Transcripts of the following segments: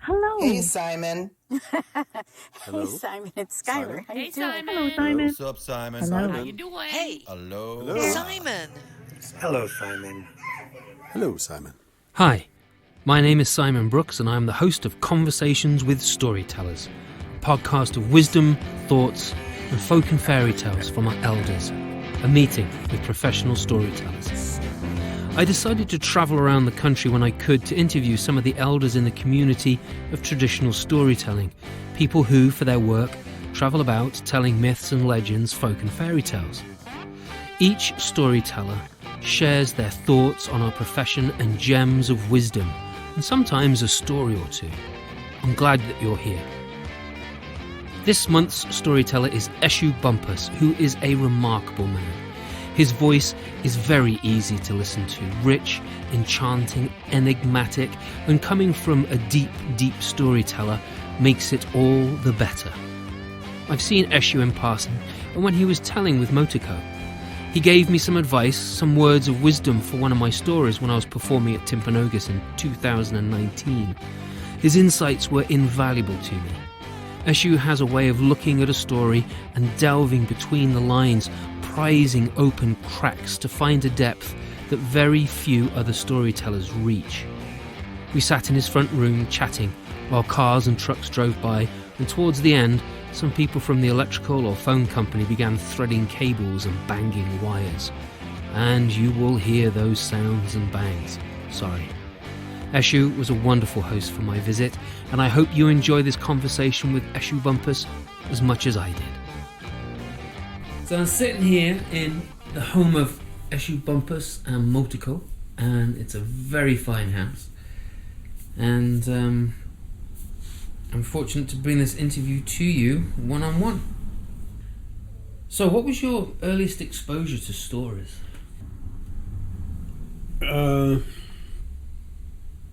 Hello. Hey, Simon. Hey, Simon, it's Skylar. How you doing? Simon. Hello, Simon. What's up, Simon? Hello. How you doing? Hey. Hello. Simon. Hello, Simon. Hello, Simon. Hi, my name is Simon Brooks and I am the host of Conversations with Storytellers, a podcast of wisdom, thoughts and folk and fairy tales from our elders, a meeting with professional storytellers. I decided to travel around the country when I could to interview some of the elders in the community of traditional storytelling, people who, for their work, travel about telling myths and legends, folk and fairy tales. Each storyteller shares their thoughts on our profession and gems of wisdom, and sometimes a story or two. I'm glad that you're here. This month's storyteller is Eshu Bumpus, who is a remarkable man. His voice is very easy to listen to, rich, enchanting, enigmatic, and coming from a deep, deep storyteller makes it all the better. I've seen Eshu in passing, and when he was telling with Motoko, he gave me some advice, some words of wisdom for one of my stories when I was performing at Timpanogos in 2019. His insights were invaluable to me. Eshu has a way of looking at a story and delving between the lines, prizing open cracks to find a depth that very few other storytellers reach. We sat in his front room chatting while cars and trucks drove by, and towards the end, some people from the electrical or phone company began threading cables and banging wires. And you will hear those sounds and bangs. Sorry. Eshu was a wonderful host for my visit, and I hope you enjoy this conversation with Eshu Bumpus as much as I did. So I'm sitting here in the home of Eshu Bumpus and Motoko, and it's a very fine house. And I'm fortunate to bring this interview to you one-on-one. So what was your earliest exposure to stories?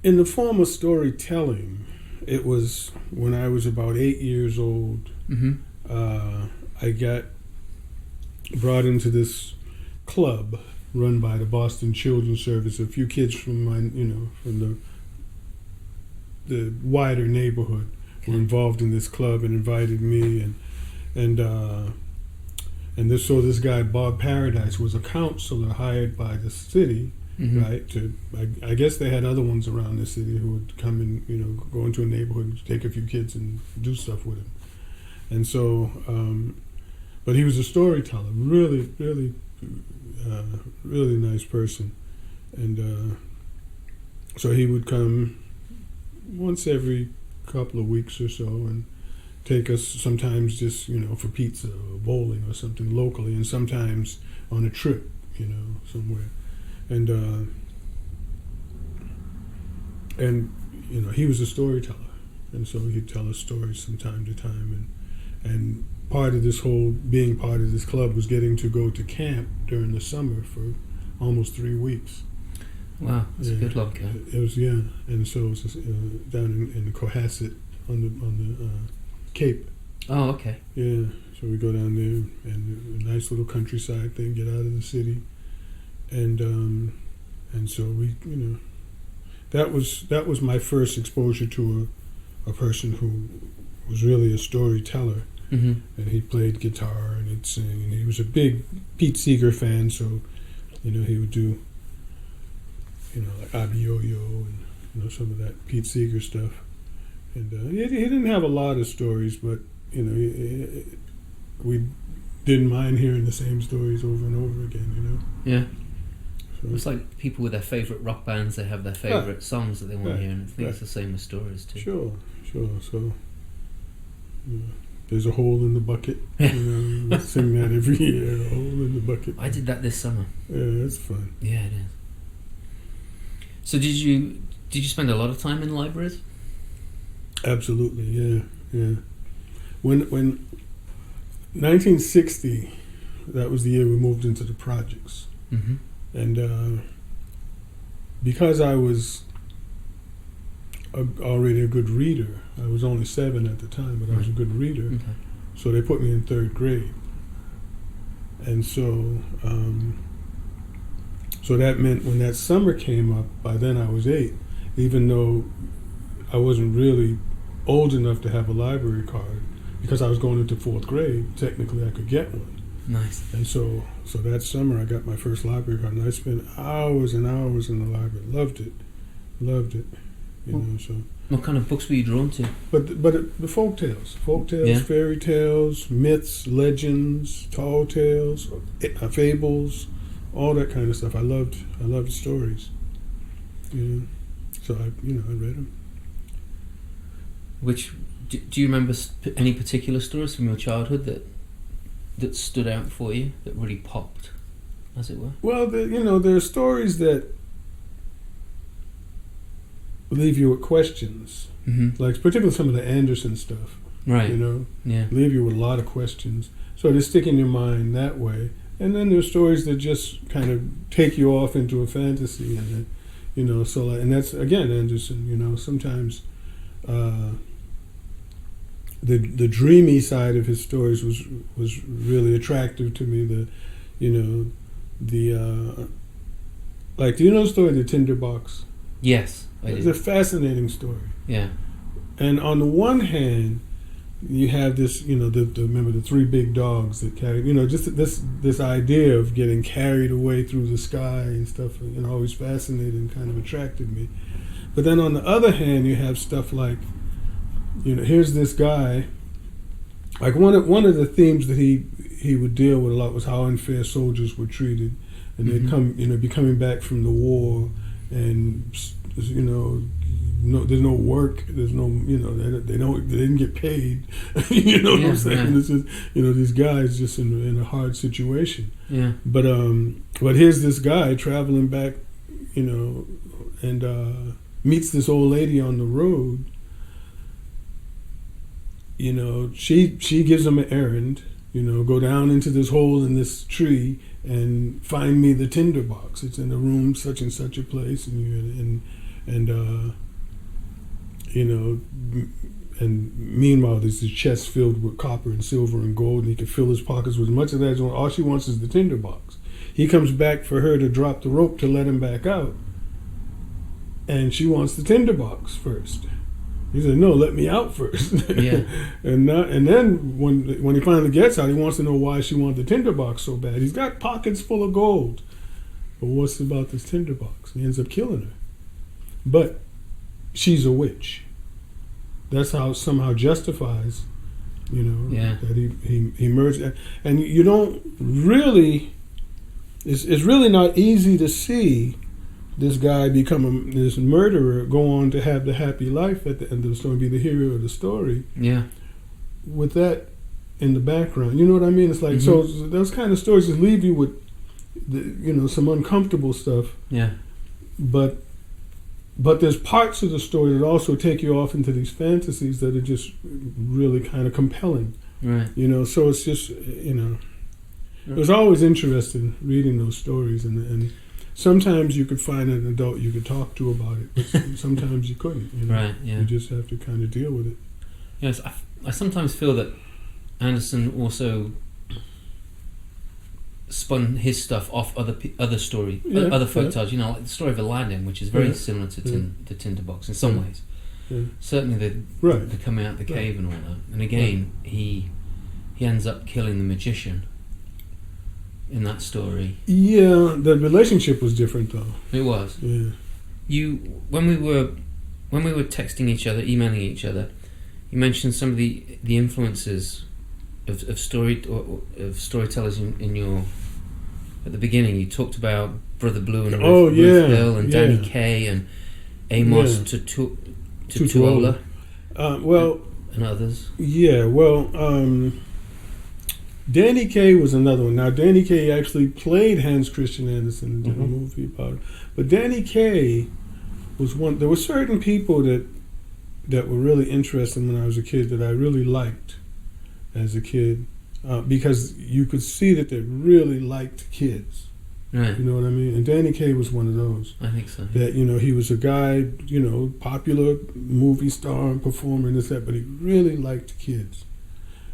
In the form of storytelling, it was when I was about 8 years old. I got brought into this club run by the Boston Children's Service. A few kids from from the wider neighborhood were involved in this club and invited me, so this guy Bob Paradise was a counselor hired by the city. Right, I guess they had other ones around the city who would come and go into a neighborhood and take a few kids and do stuff with him. And so, but he was a storyteller, really nice person. And so he would come once every couple of weeks or so and take us sometimes just for pizza or bowling or something locally, and sometimes on a trip somewhere. And he was a storyteller, and so he'd tell us stories from time to time. And part of this whole being part of this club was getting to go to camp during the summer for almost 3 weeks. Wow, that's a good log camp. It was, and so it was down in Cohasset on the Cape. Oh, okay. Yeah, so we go down there, and a nice little countryside thing, get out of the city. And so we, that was my first exposure to a person who was really a storyteller. And he played guitar and he'd sing, and he was a big Pete Seeger fan, so he would do like Abiyoyo and some of that Pete Seeger stuff. And he didn't have a lot of stories, but we didn't mind hearing the same stories over and over again. Yeah. It's like people with their favourite rock bands, they have their favourite songs that they want to hear, and I think it's the same with stories too. Sure. So there's a hole in the bucket. We sing that every year, a hole in the bucket. I did that this summer. Yeah, it's fun. Yeah, it is. So did you spend a lot of time in libraries? Absolutely, yeah. When 1960, that was the year we moved into the projects. And because I was already a good reader, I was only 7 at the time, but I was a good reader, so they put me in 3rd grade. And so so that meant when that summer came up, by then I was 8, even though I wasn't really old enough to have a library card because I was going into 4th grade. Technically, I could get one. Nice. And so that summer I got my first library card, and I spent hours and hours in the library. Loved it. So. What kind of books were you drawn to? But the folk tales, Yeah. fairy tales, myths, legends, tall tales, fables, all that kind of stuff. I loved stories. So I read them. Do you remember any particular stories from your childhood that stood out for you, that really popped, as it were? Well, there are stories that leave you with questions, like particularly some of the Anderson stuff. Right. Yeah. Leave you with a lot of questions. So they stick in your mind that way. And then there's stories that just kind of take you off into a fantasy, and and that's again Anderson. Sometimes the dreamy side of his stories was really attractive to me. Like, do you know the story of the Tinderbox? Yes, I do. It's a fascinating story. Yeah. And on the one hand, you have this, remember the 3 big dogs that carry, just this idea of getting carried away through the sky and stuff, always fascinated and kind of attracted me. But then on the other hand, you have stuff like, here's this guy, like one of the themes that he would deal with a lot was how unfair soldiers were treated, and they'd come, be coming back from the war, and there's no work, there's no, they didn't get paid, what I'm saying? Yeah. This is, these guys just in a hard situation. Yeah. But here's this guy traveling back, and meets this old lady on the road. She gives him an errand, go down into this hole in this tree and find me the tinderbox. It's in a room such and such a place, and meanwhile there's this chest filled with copper and silver and gold, and he can fill his pockets with as much of that as he wants. All she wants is the tinderbox. He comes back for her to drop the rope to let him back out, and she wants the tinderbox first. He said, "No, let me out first." Yeah. and then when he finally gets out, he wants to know why she wanted the tinderbox so bad. He's got pockets full of gold, but what's about this tinderbox? He ends up killing her. But she's a witch. That's how it somehow justifies, that he murdered. And you don't really. It's really not easy to see this guy become this murderer, go on to have the happy life at the end of the story, be the hero of the story. Yeah. With that in the background, you know what I mean? It's like, so those kind of stories just leave you with, some uncomfortable stuff. Yeah. But there's parts of the story that also take you off into these fantasies that are just really kind of compelling. Right. So it's just, it was always interesting reading those stories, and sometimes you could find an adult you could talk to about it, but sometimes you couldn't. Right, yeah. You just have to kind of deal with it. Yes, I sometimes feel that Anderson also spun his stuff off other folk tales. Like the story of Aladdin, which is very similar to the Tinderbox in some ways. Yeah. Certainly the coming out of the cave and all that. And again, he ends up killing the magician in that story. Yeah, the relationship was different though. It was. Yeah. When we were texting each other, emailing each other, you mentioned some of the influences of storytellers in your. At the beginning, you talked about Brother Blue and Ruth Hill and Danny Kaye and Amos Tutuola. And others. Yeah, well. Danny Kaye was another one. Now, Danny Kaye actually played Hans Christian Andersen and did a movie about it. But Danny Kaye was one. There were certain people that were really interesting when I was a kid that I really liked as a kid because you could see that they really liked kids. Right. You know what I mean? And Danny Kaye was one of those. I think so. That, he was a guy, popular movie star and performer and this, that, but he really liked kids.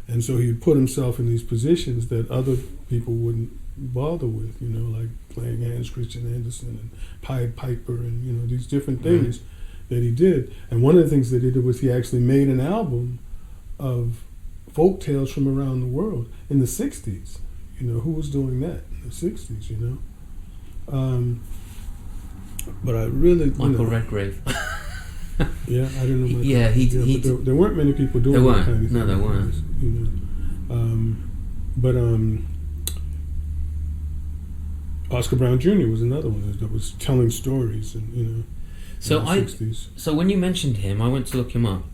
And so he put himself in these positions that other people wouldn't bother with, like playing Hans Christian Andersen and Pied Piper and, these different things. that he did. And one of the things that he did was he actually made an album of folk tales from around the world in the 60s. You know, who was doing that in the 60s, you know? But I really... Michael Redgrave. Yeah, I don't know. Michael. Yeah, but there weren't many people doing that kind of thing. No, there weren't. You know? But Oscar Brown Jr. was another one that was telling stories, and you know. So in the 60s. So when you mentioned him, I went to look him up,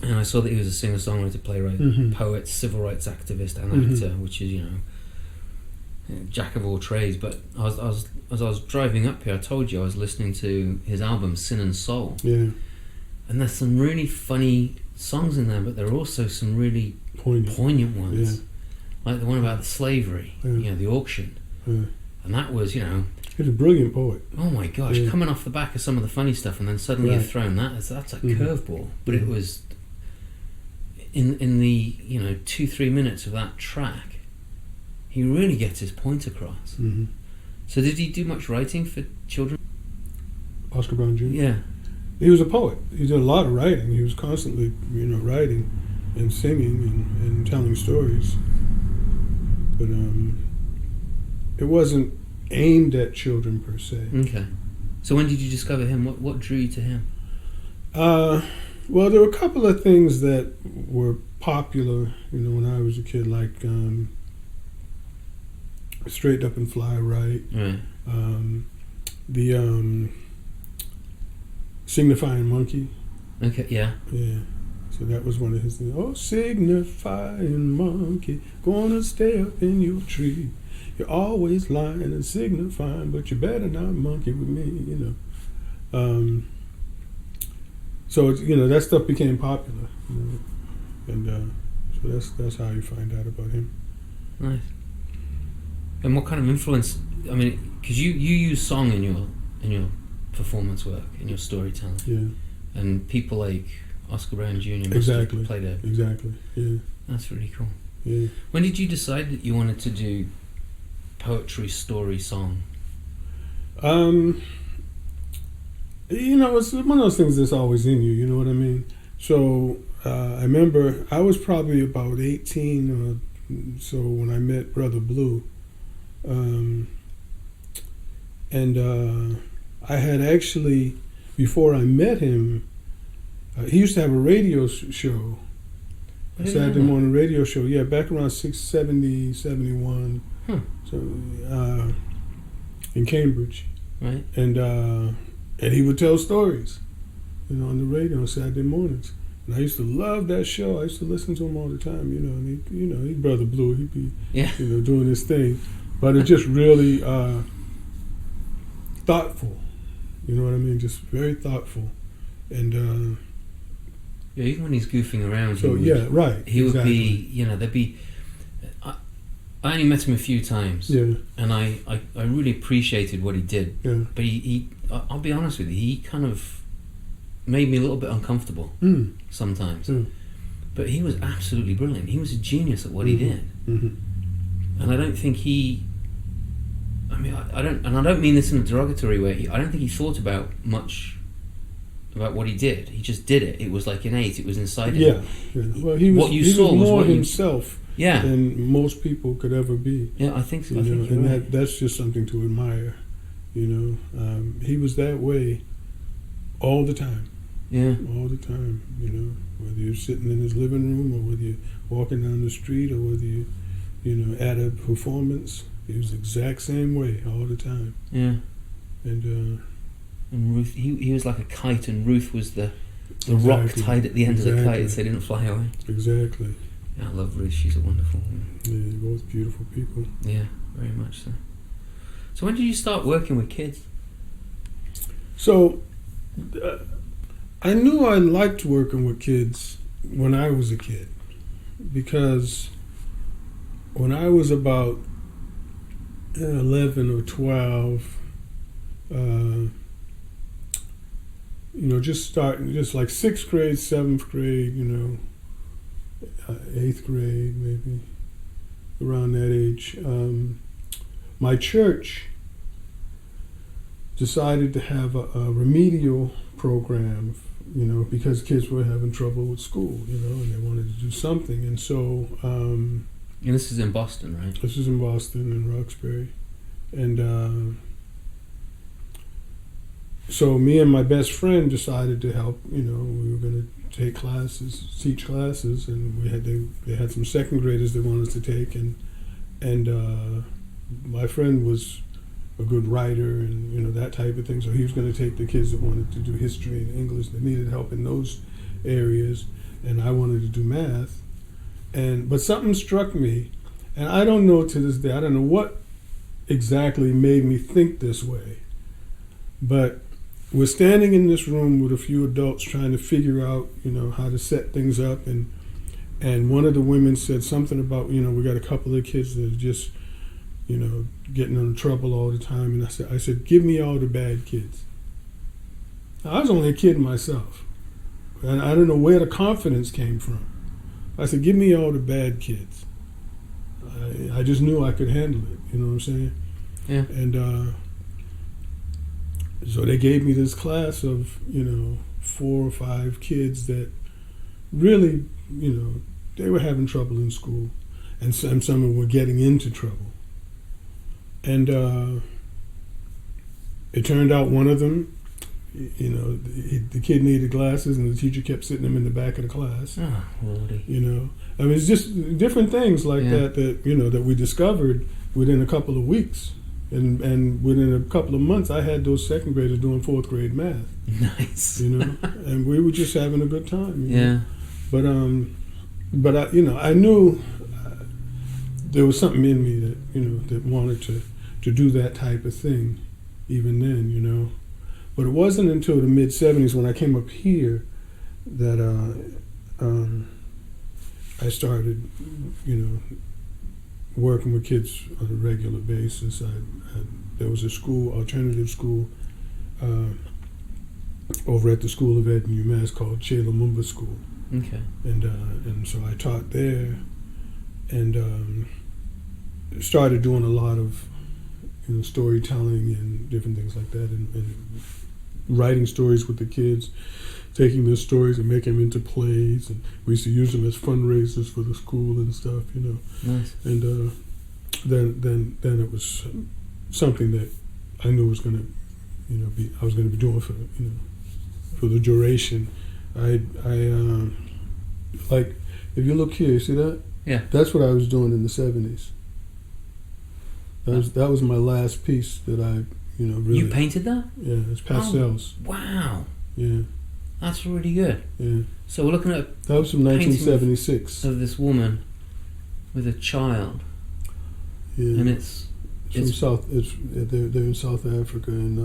and I saw that he was a singer-songwriter, playwright, poet, civil rights activist, and actor, which is, you know, jack of all trades. But as I was driving up here, I told you I was listening to his album Sin and Soul. Yeah. And there's some really funny songs in there, but there are also some really poignant ones. Yeah. Like the one about the slavery, you know, the auction. Yeah. And that was, you know... He's a brilliant poet. Oh my gosh, coming off the back of some of the funny stuff, and then suddenly you're thrown that's a curveball. But it was... In the, you know, 2-3 minutes of that track, he really gets his point across. So did he do much writing for children? Oscar Brown Jr.? Yeah. He was a poet. He did a lot of writing. He was constantly, you know, writing and singing and telling stories. But it wasn't aimed at children per se. Okay. So when did you discover him? What drew you to him? Well, there were a couple of things that were popular, you know, when I was a kid, like Straight Up and Fly Right. Right. The Signifying Monkey. Okay, yeah. Yeah. So that was one of his things. Oh, signifying monkey, gonna stay up in your tree. You're always lying and signifying, but you better not monkey with me, you know. So you know, that stuff became popular, you know? And so that's how you find out about him. Nice. And what kind of influence? I mean, because you use song in your performance work, in your storytelling. Yeah. And people like Oscar Brown Jr. Exactly. played a... Exactly. Yeah. That's really cool. Yeah. When did you decide that you wanted to do poetry, story, song? You know, it's one of those things that's always in you, you know what I mean? So I remember I was probably about 18 or so when I met Brother Blue. I had actually, before I met him, he used to have a radio show, a Saturday morning radio show, yeah, back around 670, 71, so, in Cambridge. Right. And he would tell stories, you know, on the radio on Saturday mornings. And I used to love that show. I used to listen to him all the time, you know. And he'd Brother Blue. He'd be, you know, doing his thing. But it just really thoughtful. You know what I mean? Just very thoughtful. And yeah, even when he's goofing around. So right. He would be, you know, there'd be. I only met him a few times. Yeah. And I really appreciated what he did. Yeah. But he I'll be honest with you, he kind of made me a little bit uncomfortable sometimes. But he was absolutely brilliant. He was a genius at what he did. And I don't think he... I mean, I don't mean this in a derogatory way. I don't think he thought about much about what he did. He just did it. It was like innate. It was inside him. Yeah. Well, he was more himself than most people could ever be. Yeah, I think so. That's just something to admire. You know, he was that way all the time. Yeah. All the time, you know, whether you're sitting in his living room or whether you're walking down the street or whether you know, at a performance, he was the exact same way all the time. Yeah. And Ruth, he was like a kite, and Ruth was the rock tied at the end of the kite so they didn't fly away. Exactly. Yeah, I love Ruth. She's a wonderful woman. Yeah, both beautiful people. Yeah, very much so. So when did you start working with kids? So, I knew I liked working with kids when I was a kid, because when I was about 11 or 12, you know, just like 6th grade, 7th grade, you know, 8th grade, maybe, around that age, my church decided to have a remedial program, because kids were having trouble with school, and they wanted to do something. And so... and this is in Boston, right? This is in Boston, in Roxbury. And so me and my best friend decided to help. We were going to teach classes, and they had some second graders they wanted us to take, and my friend was a good writer and that type of thing, so he was going to take the kids that wanted to do history and English that needed help in those areas, and I wanted to do math. But something struck me, and I don't know to this day, I don't know what exactly made me think this way, but we're standing in this room with a few adults trying to figure out, how to set things up, and one of the women said something about, we got a couple of kids that are just, getting in trouble all the time, and I said, give me all the bad kids. Now, I was only a kid myself, and I don't know where the confidence came from. I said, give me all the bad kids. I just knew I could handle it, you know what I'm saying? Yeah. And so they gave me this class of, 4 or 5 kids that really, they were having trouble in school, and some of them were getting into trouble. And it turned out one of them, the kid needed glasses, and the teacher kept sitting him in the back of the class. Oh, Lordy. I mean, it's just different things like that that we discovered within a couple of weeks. And within a couple of months, I had those second graders doing 4th grade math. Nice. And we were just having a good time. Yeah. But I knew there was something in me that that wanted to do that type of thing, even then. But it wasn't until the mid '70s when I came up here that I started, working with kids on a regular basis. There was a school, alternative school, over at the School of Ed in UMass called Lumumba School. Okay. And so I taught there, and started doing a lot of storytelling and different things like that, and writing stories with the kids, taking their stories and making them into plays, and we used to use them as fundraisers for the school and stuff, Nice. And then it was something that I knew was going to, I was going to be doing for the duration. I like, if you look here, see that? Yeah. That's what I was doing in the '70s. That was my last piece that I, really. You painted that? Yeah, it's pastels. Oh, wow. Yeah. That's really good. Yeah. So we're looking at That was from 1976. of this woman with a child, Yeah. and they're in South Africa, and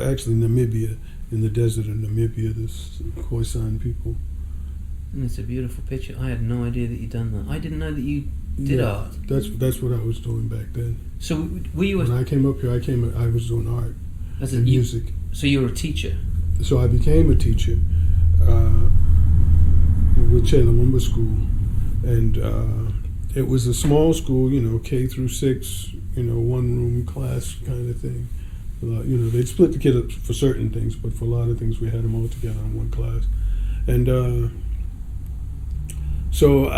actually Namibia, in the desert of Namibia. This Khoisan people. and it's a beautiful picture. I had no idea that you'd done that. I didn't know that you did art. That's what I was doing back then. So were you When I came up here, I was doing art and music. So you were a teacher. So I became a teacher with Lumumba School, and it was a small school, K through 6, one room class kind of thing. They'd split the kids up for certain things, but for a lot of things we had them all together in one class. And so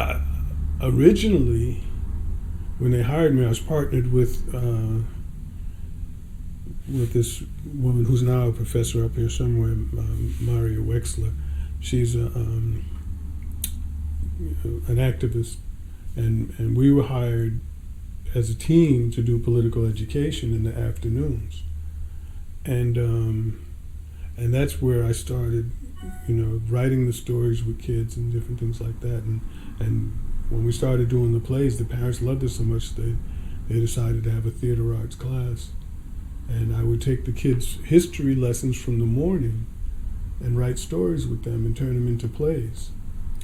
originally, when they hired me, I was partnered with this woman who's now a professor up here somewhere, Maria Wexler. She's an activist, and we were hired as a team to do political education in the afternoons, and that's where I started, writing the stories with kids and different things like that, and when we started doing the plays, the parents loved it so much they decided to have a theater arts class. And I would take the kids' history lessons from the morning and write stories with them and turn them into plays.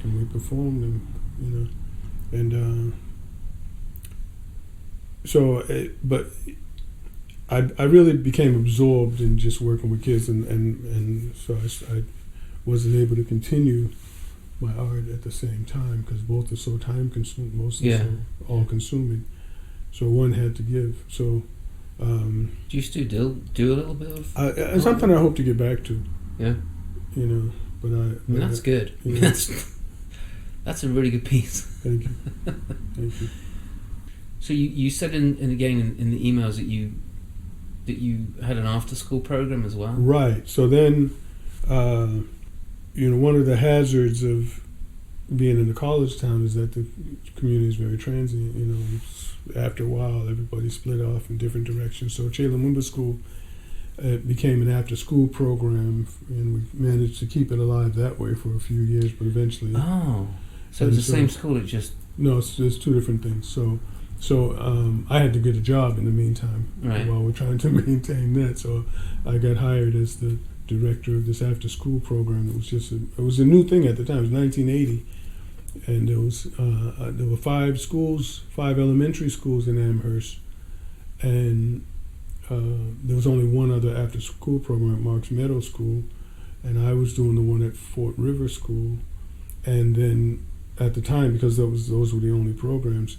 And we performed them, And but I really became absorbed in just working with kids, and so I wasn't able to continue my art at the same time because both are so time consuming, mostly so all consuming. So one had to give. So. Do you still do a little bit of? It's something I hope to get back to. Yeah. But I mean, that's good. You know, that's a really good piece. Thank you. Thank you. So you said in the emails that you had an after school program as well. Right. So then, one of the hazards of being in a college town is that the community is very transient. After a while, everybody split off in different directions. So Chelamumba School became an after-school program, and we managed to keep it alive that way for a few years. But eventually, so it's the same school. It just it's two different things. So I had to get a job in the meantime while we're trying to maintain that. So I got hired as the director of this after-school program. It was a new thing at the time. It was 1980, and there were 5 elementary schools in Amherst, and there was only one other after-school program at Marks Meadow School, and I was doing the one at Fort River School. And then at the time, because those were the only programs,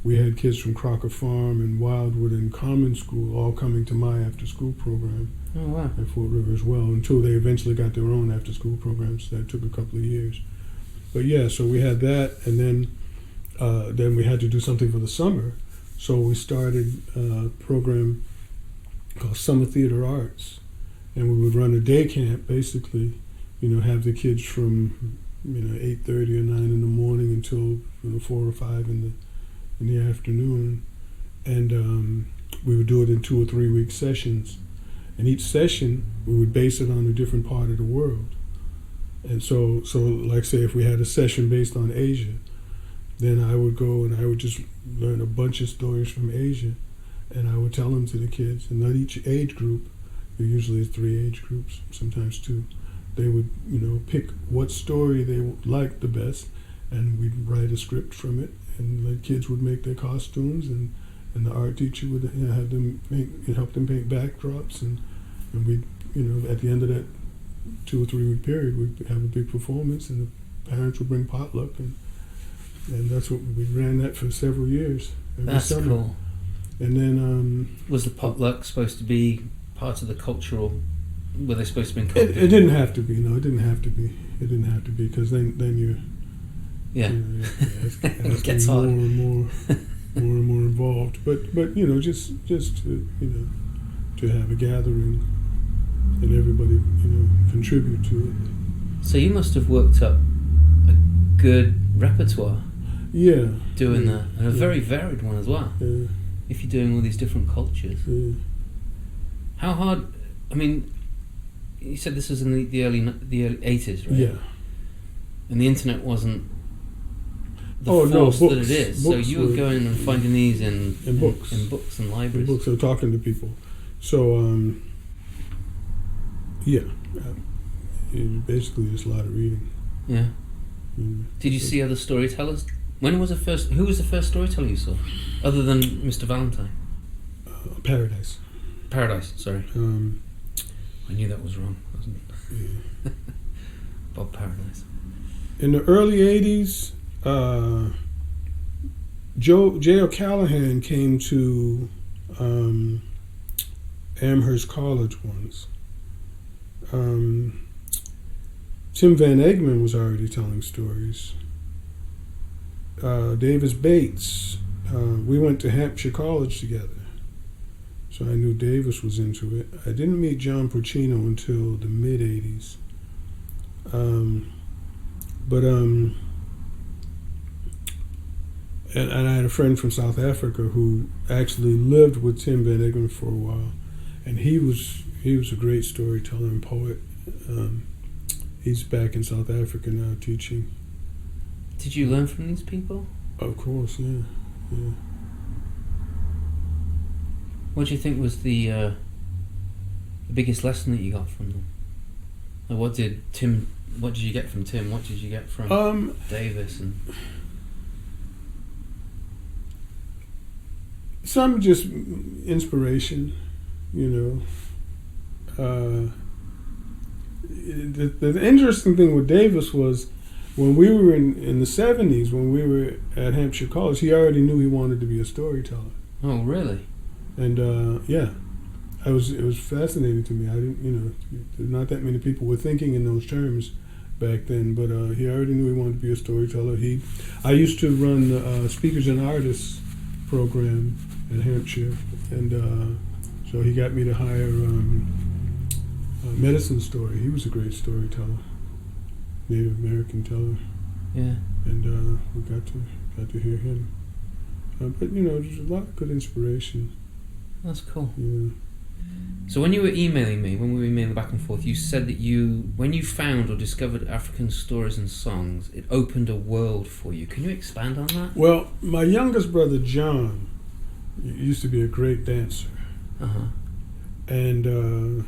we had kids from Crocker Farm and Wildwood and Common School all coming to my after-school program at Fort River as well, until they eventually got their own after-school programs. That took a couple of years. But yeah, so we had that, and then we had to do something for the summer. So we started a program called Summer Theater Arts, and we would run a day camp, basically, have the kids from 8:30 or 9 in the morning until 4 or 5 in the afternoon, and we would do it in 2 or 3 week sessions, and each session we would base it on a different part of the world. And so like, say if we had a session based on Asia, then I would go and I would just learn a bunch of stories from Asia, and I would tell them to the kids. And not each age group, there usually is 3 age groups, sometimes 2, they would pick what story they liked the best, and we'd write a script from it, and the kids would make their costumes, and the art teacher would have them help them paint backdrops, and we'd at the end of that 2 or 3 week period, we'd have a big performance, and the parents would bring potluck, and that's what we ran that for several years. Every summer. Cool. And then was the potluck supposed to be part of the cultural? Were they supposed to be incorporated? It didn't have to be. No, it didn't have to be. It didn't have to be, because then you. Yeah. It gets more and more involved. But just to have a gathering and everybody contribute to it. So you must have worked up a good repertoire. Yeah. Doing that, and a very varied one as well. Yeah. If you're doing all these different cultures. Yeah. How hard? I mean, you said this was in the early 80s, right? Yeah. And the internet wasn't the books, that it is. So you were going and books. finding these in books. In books and libraries. In books, or talking to people. So, basically just a lot of reading. Yeah. Did you see other storytellers? Who was the first storyteller you saw, other than Mr. Valentine? Paradise. Paradise, sorry. I knew that was wrong, wasn't it? Yeah. Bob Paradise. In the early 80s, J. O'Callahan came to Amherst College once. Tim Van Egmond was already telling stories. Davis Bates, we went to Hampshire College together, so I knew Davis was into it. I didn't meet John Porcino until the mid-'80s. And I had a friend from South Africa who actually lived with Tim Van Egmond for a while, and he was a great storyteller and poet. He's back in South Africa now teaching. Did you learn from these people? Of course, yeah. What do you think was the biggest lesson that you got from them? Like, what did you get from Tim? What did you get from Davis? And some just inspiration, The interesting thing with Davis was, when we were in the 70s, when we were at Hampshire College, he already knew he wanted to be a storyteller. Oh, really? And it was fascinating to me. I didn't, not that many people were thinking in those terms back then, but he already knew he wanted to be a storyteller. I used to run the Speakers and Artists program at Hampshire, and so he got me to hire Medicine Story. He was a great storyteller, Native American teller. Yeah. And we got to hear him. But there's a lot of good inspiration. That's cool. Yeah. So when you were emailing me, when we were emailing back and forth, you said that when you found or discovered African stories and songs, it opened a world for you. Can you expand on that? Well, my youngest brother John used to be a great dancer. Uh-huh. And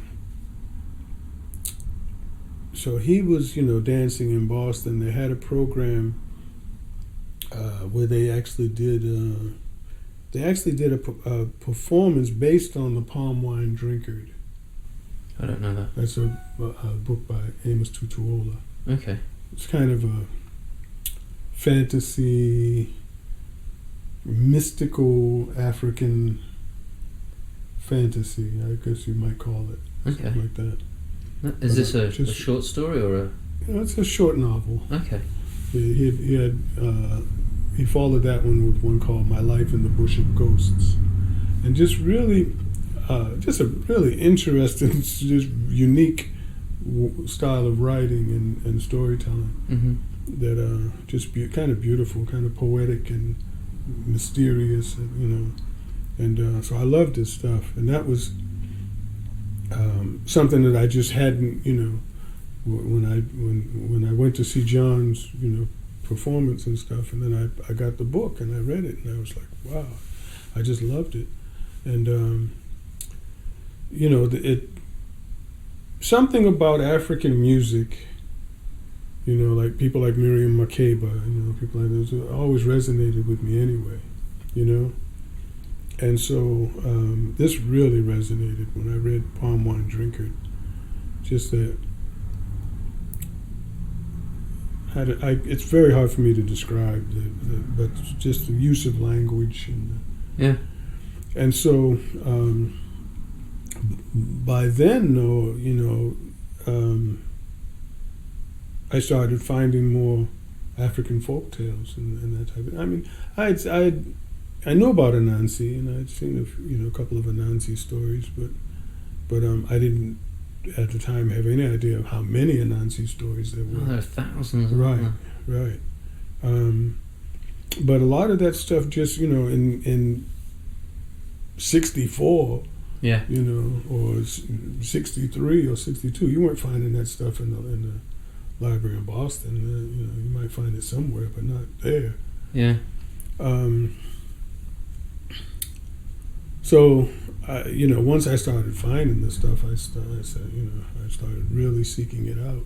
so he was, dancing in Boston. They had a program where they actually did a performance based on the Palm Wine Drinkard. I don't know that. That's a book by Amos Tutuola. Okay. It's kind of a fantasy, mystical African fantasy, I guess you might call it. Okay. Something like that. Is this a short story or a... It's a short novel. Okay. He followed that one with one called My Life in the Bush of Ghosts. And just really, just a really interesting, just unique style of writing and storytelling. Mm-hmm. That just kind of beautiful, kind of poetic and mysterious, And so I loved his stuff. And that was something that I just hadn't, when I went to see John's, performance and stuff, and then I got the book and I read it, and I was like, wow, I just loved it. And something about African music, like people like Miriam Makeba, people like those, always resonated with me anyway, And so this really resonated when I read Palm Wine Drinkard. Just that it's very hard for me to describe, but just the use of language and so by then, though, I started finding more African folk tales and that type of. I mean, I know about Anansi, and I'd seen a couple of Anansi stories, but I didn't at the time have any idea of how many Anansi stories there were. Oh, there are thousands. Right. But a lot of that stuff just, in 64, yeah, or 63 or 62, you weren't finding that stuff in the library in Boston. You might find it somewhere, but not there. Yeah. So, once I started finding this stuff, I started really seeking it out,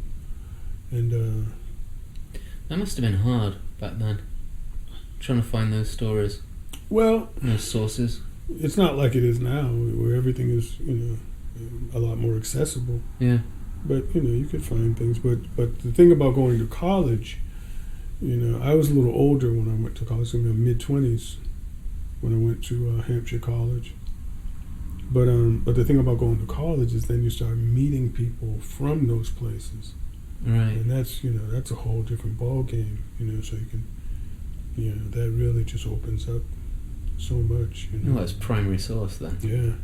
and that must have been hard back then, trying to find those stories. Well, those sources. It's not like it is now, where everything is, a lot more accessible. Yeah. But you could find things. But the thing about going to college, I was a little older when I went to college, in my mid-20s. When I went to Hampshire College. But the thing about going to college is then you start meeting people from those places. Right. And that's a whole different ball game, so you can, that really just opens up so much. Well, it's primary source then. Yeah.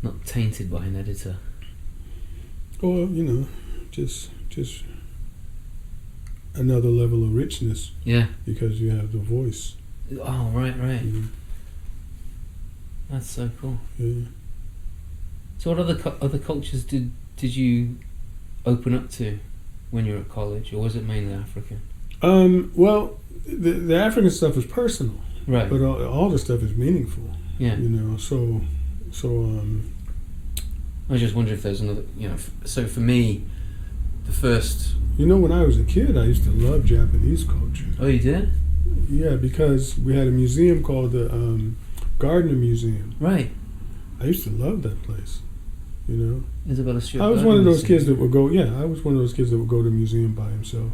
Not tainted by an editor. Or, just another level of richness. Yeah. Because you have the voice. Oh, right. Mm-hmm. That's so cool. Yeah. So what other cultures did you open up to when you were at college, or was it mainly African? Well, the African stuff is personal. Right. But all the stuff is meaningful. Yeah. So I was just wondering if there's another, so for me, the first... when I was a kid, I used to love Japanese culture. Oh, you did? Yeah, because we had a museum called the Gardner Museum. Right. I used to love that place. Isabella Stewart. I was one of those kids that would go. Yeah, I was one of those kids that would go to a museum by himself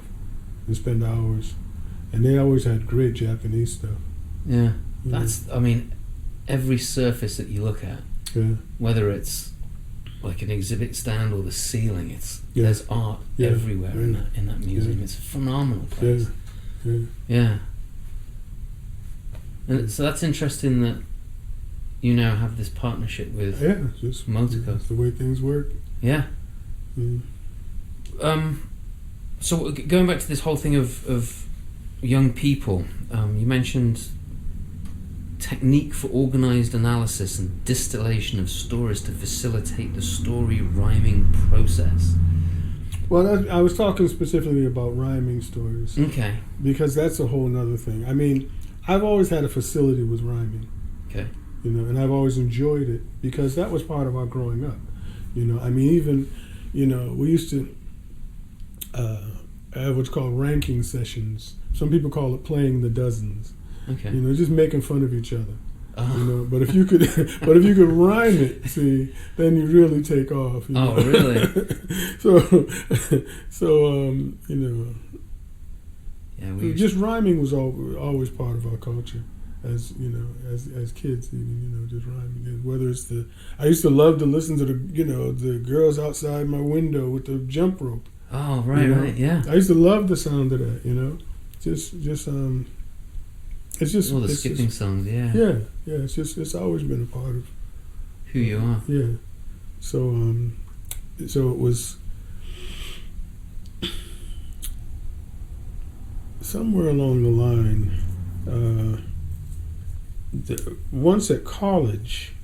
and spend hours. And they always had great Japanese stuff. Yeah. That's. I mean, every surface that you look at Yeah. Whether it's like an exhibit stand or the ceiling, Yeah. there's art Yeah. everywhere in that museum. Yeah. It's a phenomenal place. Yeah. And so that's interesting that you now have this partnership with just Motorco. That's the way things work. Yeah. Mm. So going back to this whole thing of young people, you mentioned technique for organized analysis and distillation of stories to facilitate the story rhyming process. Well, I was talking specifically about rhyming stories. Okay. Because that's a whole nother thing. I mean, I've always had a facility with rhyming. Okay. And I've always enjoyed it because that was part of our growing up. I mean, even, we used to have what's called ranking sessions. Some people call it playing the dozens. Okay. Just making fun of each other. But if you could, rhyme it, see, then you really take off. Oh, really? Yeah, just rhyming was always part of our culture, as as kids, even just rhyming. Whether it's I used to love to listen to the girls outside my window with the jump rope. Oh, right, right, yeah. I used to love the sound of that. It's just all the skipping songs, yeah. Yeah. It's always been a part of who you are. Yeah. So it was somewhere along the line. Once at college,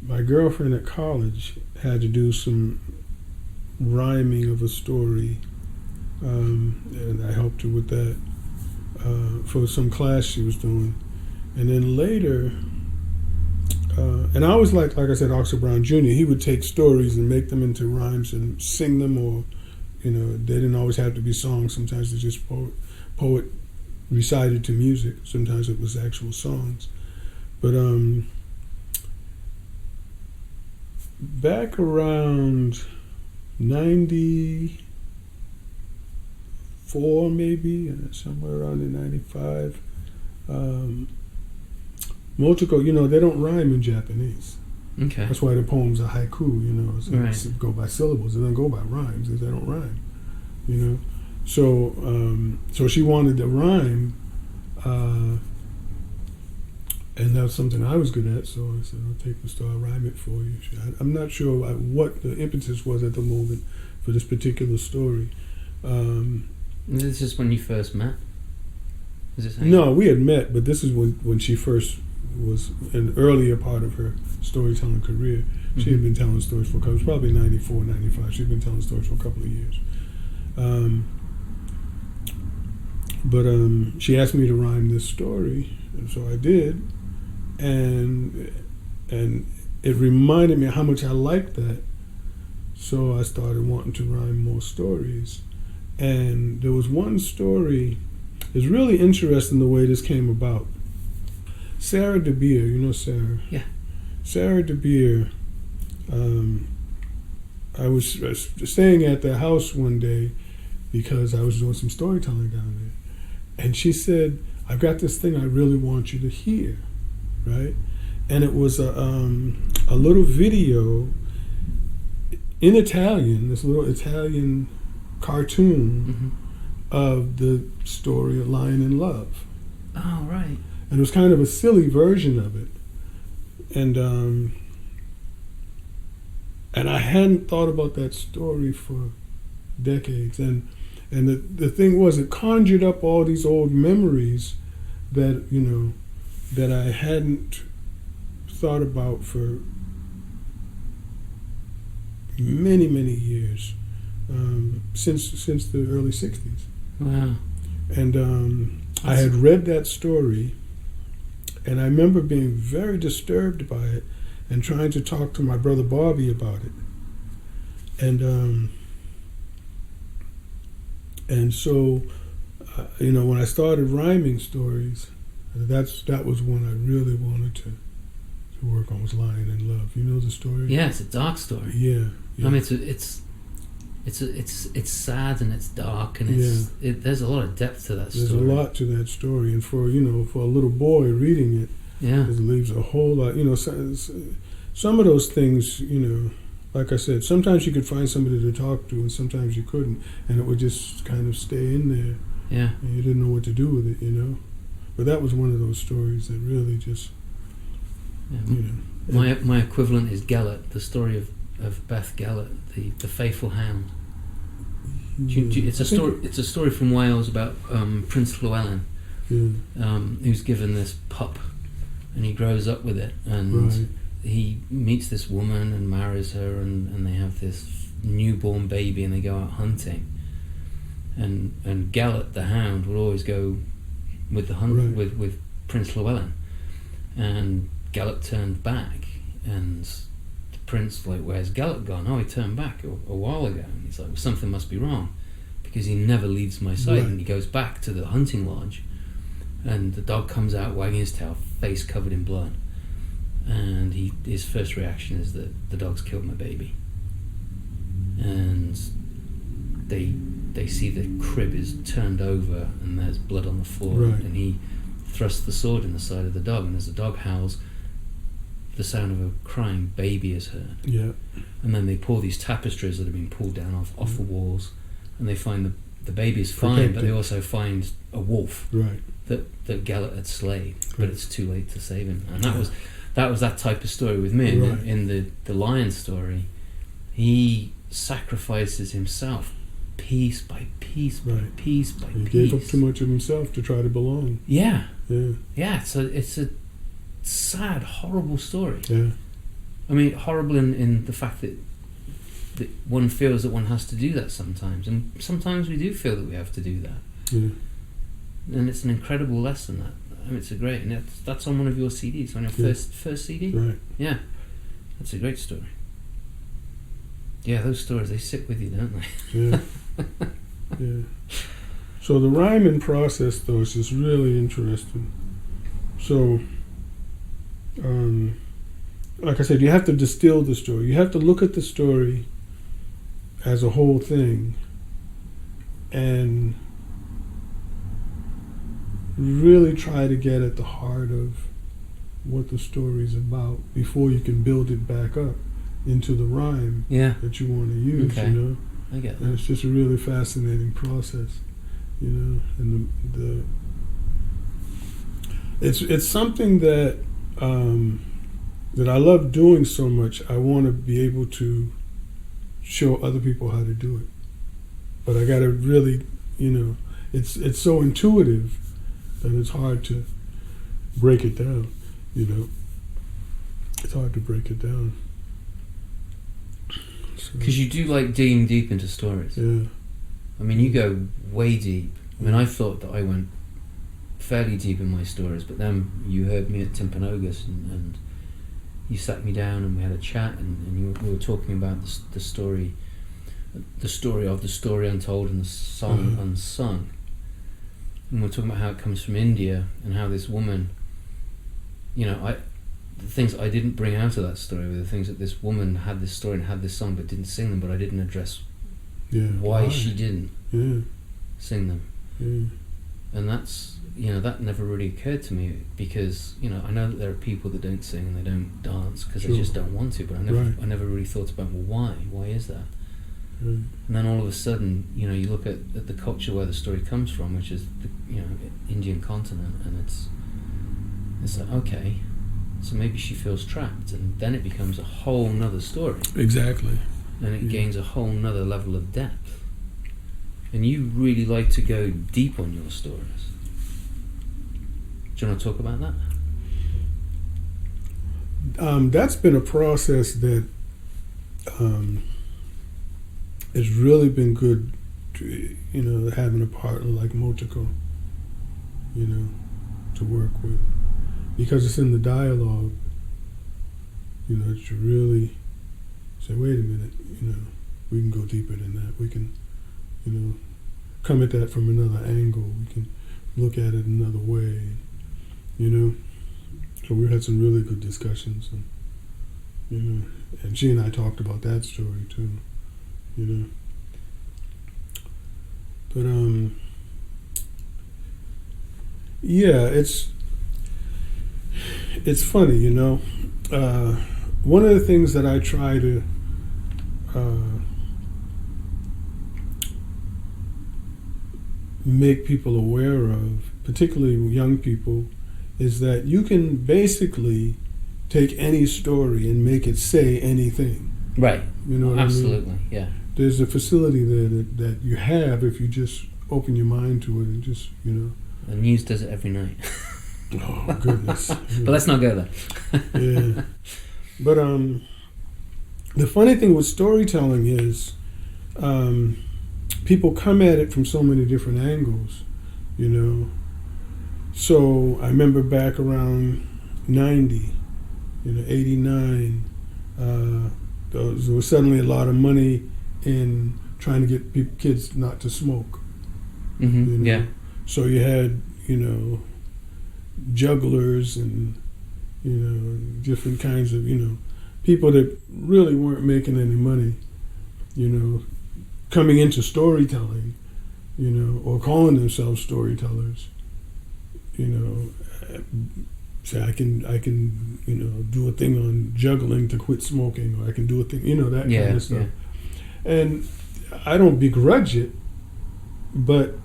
my girlfriend at college had to do some rhyming of a story, and I helped her with that. For some class she was doing, and then later, and I always liked, like I said, Oxford Brown Jr. He would take stories and make them into rhymes and sing them, or they didn't always have to be songs. Sometimes they just poet recited to music. Sometimes it was actual songs. But back around 94, maybe, somewhere around in 95. Motoco, they don't rhyme in Japanese. Okay. That's why the poems are haiku, Right. They go by syllables. They don't go by rhymes, because they don't rhyme, So, so she wanted to rhyme, and that's something I was good at, so I said, I'll take the star, rhyme it for you. I'm not sure what the impetus was at the moment for this particular story. Is this just when you first met? No, we had met, but this is when she first was an earlier part of her storytelling career. She had been telling stories for a couple, it was probably 94, 95. She'd been telling stories for a couple of years. But she asked me to rhyme this story, and so I did. And it reminded me how much I liked that. So I started wanting to rhyme more stories. And there was one story, it's really interesting the way this came about. Sarah DeBeer, you know Sarah? Yeah. Sarah DeBeer, I was staying at their house one day because I was doing some storytelling down there. And she said, I've got this thing I really want you to hear, right? And it was a little video in Italian, this little Italian cartoon of the story of Lion in Love. Oh, right. And it was kind of a silly version of it. And I hadn't thought about that story for decades. And the thing was, it conjured up all these old memories that, that I hadn't thought about for many, many years, since the early 60s. Wow. And I had read that story, and I remember being very disturbed by it and trying to talk to my brother Bobby about it. And so, when I started rhyming stories, that was one I really wanted to work on, was Lion in Love. You know the story? Yeah, it's a dark story. Yeah. I mean, it's sad and it's dark and there's a lot of depth to that story. There's a lot to that story, and for a little boy reading it, it leaves a whole lot. some of those things, like I said, sometimes you could find somebody to talk to, and sometimes you couldn't, and it would just kind of stay in there. Yeah. And you didn't know what to do with it, But that was one of those stories that really just, My equivalent is Gellert, the story of Beth Gellert, the faithful hound. It's a story from Wales about Prince Llewellyn, who's given this pup, and he grows up with it, and he meets this woman and marries her, and they have this newborn baby, and they go out hunting. And Gellert the hound would always go with the hunt with Prince Llewellyn, and Gellert turned back, and the prince like, "Where's Gellert gone?" "Oh, he turned back a while ago." And he's like, "Well, something must be wrong, because he never leaves my sight." And he goes back to the hunting lodge, and the dog comes out wagging his tail, face covered in blood, and his first reaction is that the dog's killed my baby. And they see the crib is turned over and there's blood on the floor, and he thrusts the sword in the side of the dog, and as the dog howls, the sound of a crying baby is heard. Yeah. And then they pull these tapestries that have been pulled down off the walls, and they find the baby is fine, but they also find a wolf that Gellert had slayed, but it's too late to save him. And that was that type of story with me. In the lion story, he sacrifices himself piece by piece by piece by piece. He gave up too much of himself to try to belong. Yeah. So it's a sad, horrible story. Yeah. I mean, horrible in the fact that one feels that one has to do that sometimes, and sometimes we do feel that we have to do that. Yeah. And it's an incredible lesson. That it's a great, and that's on one of your CDs, on your first CD. Right. Yeah. That's a great story. Yeah, those stories, they sit with you, don't they? Yeah. Yeah. So the rhyming process, though, is just really interesting. So, like I said, you have to distill the story. You have to look at the story as a whole thing and really try to get at the heart of what the story's about before you can build it back up into the rhyme that you want to use. Okay. I get that. And it's just a really fascinating process, and it's something that that I love doing so much. I want to be able to show other people how to do it, but I got to really, it's so intuitive that it's hard to break it down. It's hard to break it down. Because you do like digging deep into stories. Yeah. I mean, you go way deep. I mean, I thought that I went fairly deep in my stories, but then you heard me at Timpanogos and you sat me down and we had a chat, and we were talking about the story of the story untold and the song unsung. And we're talking about how it comes from India and how this woman, the things I didn't bring out of that story were the things that this woman had this story and had this song but didn't sing them, but I didn't address why she didn't sing them. Yeah. And that's, that never really occurred to me, because, I know that there are people that don't sing and they don't dance because they just don't want to, but I never really thought about, well, why is that? And then all of a sudden, you look at the culture where the story comes from, which is the Indian continent, and it's like, okay, so maybe she feels trapped, and then it becomes a whole nother story. Exactly. And it gains a whole nother level of depth. And you really like to go deep on your stories. Do you want to talk about that? That's been a process that it's really been good to, having a partner like Motoko, to work with, because it's in the dialogue, that you really say, wait a minute, we can go deeper than that. We can, come at that from another angle. We can look at it another way, So we had some really good discussions, and, and she and I talked about that story too. But it's funny, one of the things that I try to make people aware of, particularly young people, is that you can basically take any story and make it say anything. Right. You know what Absolutely, I mean? yeah. There's a facility there that you have if you just open your mind to it and just, The news does it every night. Oh, goodness. But let's not go there. Yeah. But the funny thing with storytelling is people come at it from so many different angles, So I remember back around 90, 89, there was suddenly a lot of money in trying to get kids not to smoke. Mm-hmm. Yeah. So you had, jugglers and, different kinds of, people that really weren't making any money, coming into storytelling, or calling themselves storytellers, say I can, do a thing on juggling to quit smoking, or I can do a thing, that kind of stuff. Yeah. And I don't begrudge it, but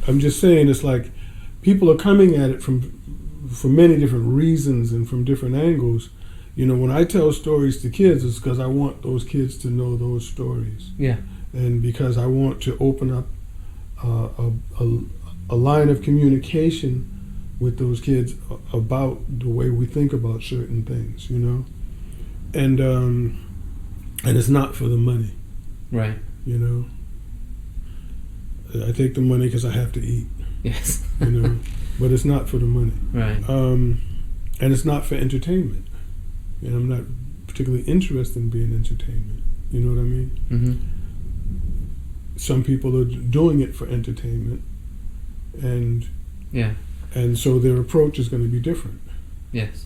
I'm just saying it's like people are coming at it for many different reasons and from different angles. When I tell stories to kids, it's because I want those kids to know those stories. Yeah. And because I want to open up a line of communication with those kids about the way we think about certain things, and it's not for the money. Right. I take the money because I have to eat. Yes. But it's not for the money. Right. And it's not for entertainment. And I'm not particularly interested in being entertainment. You know what I mean? Mm-hmm. Some people are doing it for entertainment, and yeah, and so their approach is going to be different. Yes.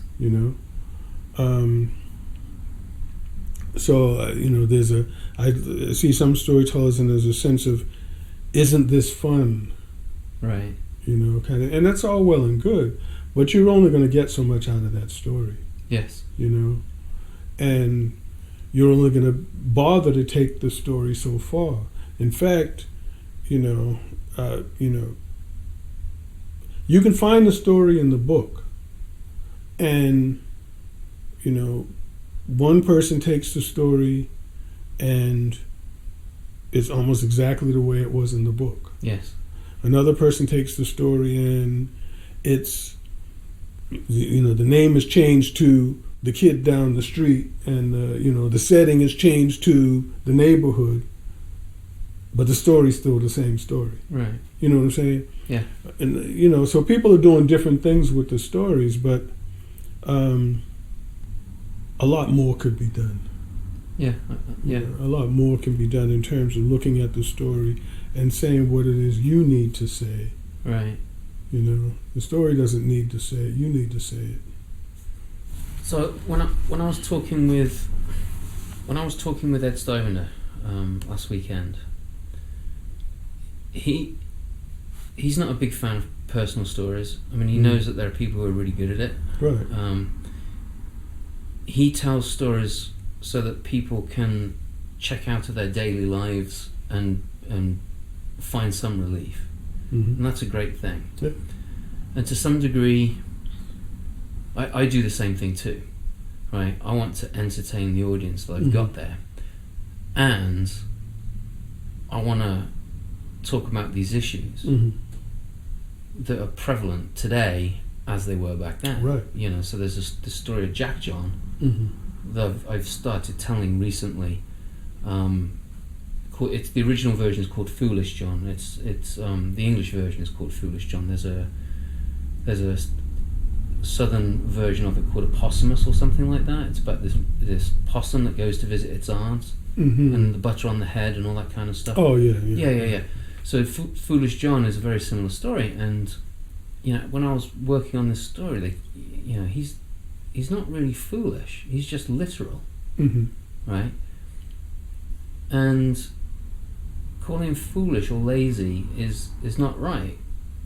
So I see some storytellers, and there's a sense of, isn't this fun? Right. Kind of, and that's all well and good, but you're only going to get so much out of that story. Yes. And you're only going to bother to take the story so far. In fact, you can find the story in the book, and one person takes the story and it's almost exactly the way it was in the book. Yes. Another person takes the story and it's, the name is changed to the kid down the street, and the setting is changed to the neighborhood, but the story's still the same story. Right. You know what I'm saying? Yeah. And so people are doing different things with the stories, but a lot more could be done. Yeah. Yeah. A lot more can be done in terms of looking at the story and saying what it is you need to say. Right. The story doesn't need to say it. You need to say it. So when I was talking with Ed Stivender last weekend, he's not a big fan of personal stories. I mean, he knows that there are people who are really good at it. Right. He tells stories so that people can check out of their daily lives and find some relief. Mm-hmm. And that's a great thing. Yeah. And to some degree, I do the same thing too, right? I want to entertain the audience that I've got there, and I want to talk about these issues that are prevalent today as they were back then. Right. So there's this story of Jack John that I've started telling recently. It's the original version is called Foolish John. It's the English version is called Foolish John. There's a southern version of it called Opossums or something like that. It's about this possum that goes to visit its aunt, and the butter on the head and all that kind of stuff. Oh yeah. Yeah. So Foolish John is a very similar story, and when I was working on this story, he's not really foolish. He's just literal, right? And calling him foolish or lazy is not right.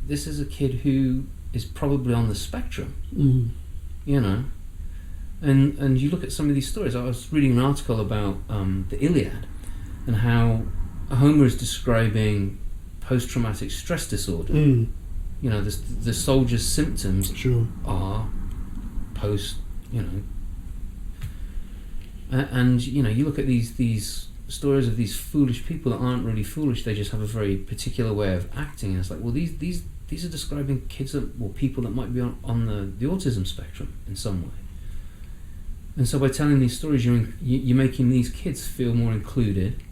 This is a kid who is probably on the spectrum, And you look at some of these stories. I was reading an article about the Iliad and how Homer is describing post-traumatic stress disorder. You know, the soldier's symptoms are post, you know. And, you know, you look at these stories of these foolish people that aren't really foolish, they just have a very particular way of acting. And it's like, well, these are describing kids people that might be on the autism spectrum in some way. And so by telling these stories, you're making these kids feel more included,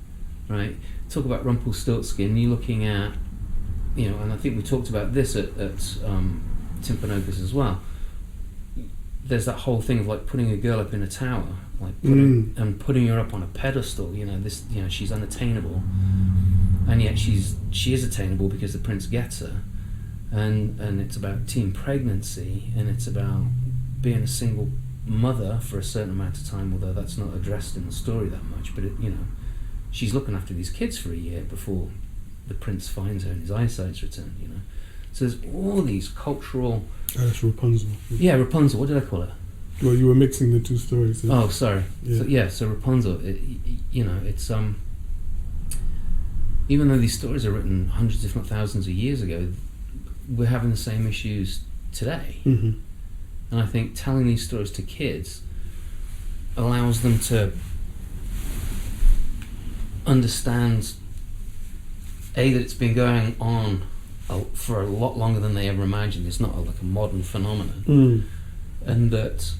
right? Talk about Rumpelstiltskin, you're looking at, you know, and I think we talked about this at Timpanogos as well. There's that whole thing of like putting a girl up in a tower, like putting her up on a pedestal. You know, this, you know, she's unattainable, and yet she is attainable because the prince gets her, and it's about teen pregnancy, and it's about being a single mother for a certain amount of time, although that's not addressed in the story that much. But you know, she's looking after these kids for a year before the prince finds her and his eyesight's returned. You know, so there's all these cultural. That's Rapunzel. Yeah, Rapunzel. What did I call her? Well, you were mixing the two stories. Oh, sorry. So Rapunzel. You know, it's even though these stories are written hundreds, if not thousands, of years ago, we're having the same issues today. Mm-hmm. And I think telling these stories to kids allows them to understand that it's been going on for a lot longer than they ever imagined. It's not like a modern phenomenon. And that,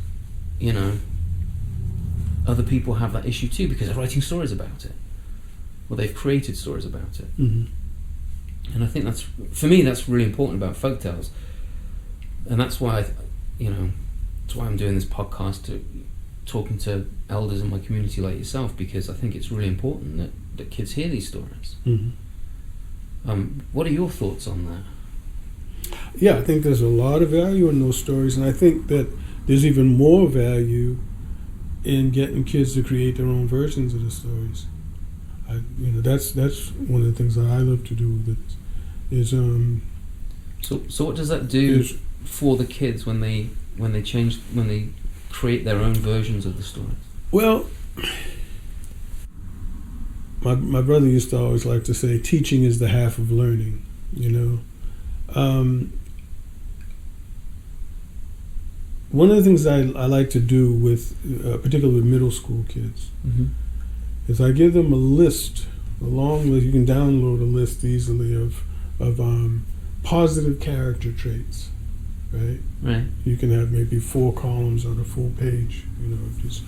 you know, other people have that issue too because they're writing stories about it, or they've created stories about it. And I think that's, for me, that's really important about folktales. And that's why that's why I'm doing this podcast, talking to elders in my community like yourself, because I think it's really important that kids hear these stories. What are your thoughts on that? Yeah, I think there's a lot of value in those stories, and I think that there's even more value in getting kids to create their own versions of the stories. That's one of the things that I love to do. That is. So what does that do for the kids when they create their own versions of the stories? Well, my brother used to always like to say, teaching is the half of learning. You know, one of the things I like to do with, particularly with middle school kids, is I give them a list, a long list. You can download a list easily of positive character traits. Right. You can have maybe 4 columns on a full page, you know, just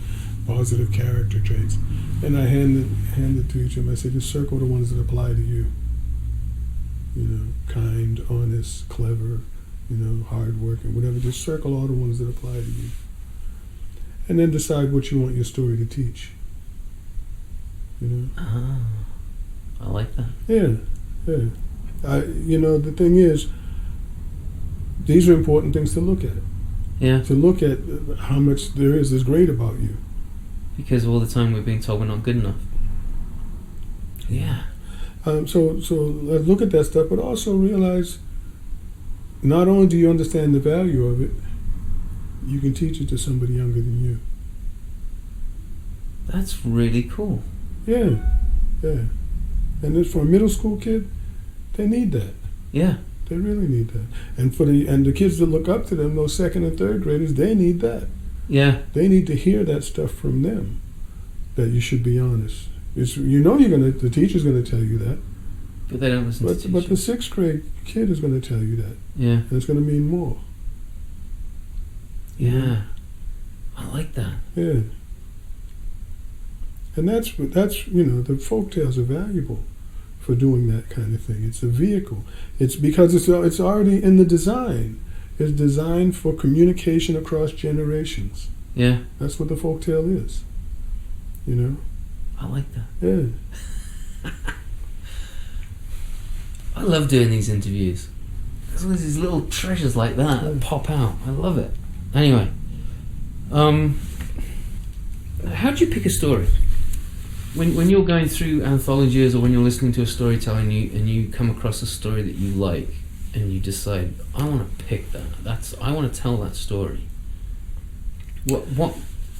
positive character traits. And I hand it to each of them. I say, just circle the ones that apply to you. You know, kind, honest, clever, you know, hardworking, whatever. Just circle all the ones that apply to you. And then decide what you want your story to teach. You know. I like that. Yeah. You know, the thing is, these are important things to look at. Yeah. To look at how much there is that's great about you. Because all the time we're being told we're not good enough. Yeah. So let's look at that stuff, but also realize not only do you understand the value of it, you can teach it to somebody younger than you. That's really cool. Yeah. And then for a middle school kid, they need that. Yeah. They really need that. And the kids that look up to them, those 2nd and 3rd graders, they need that. Yeah. They need to hear that stuff from them. That you should be honest. The teacher's gonna tell you that. But they don't listen to teachers. But the 6th grade kid is gonna tell you that. Yeah. And it's gonna mean more. Yeah. I like that. Yeah. And that's you know, the folktales are valuable for doing that kind of thing. It's a vehicle. It's because it's already in the design. It's designed for communication across generations. Yeah. That's what the folktale is. You know? I like that. Yeah. I love doing these interviews. There's always these little treasures like that pop out. I love it. Anyway, how do you pick a story? When you're going through anthologies or when you're listening to a storyteller and you come across a story that you like and you decide, I want to pick that. I want to tell that story.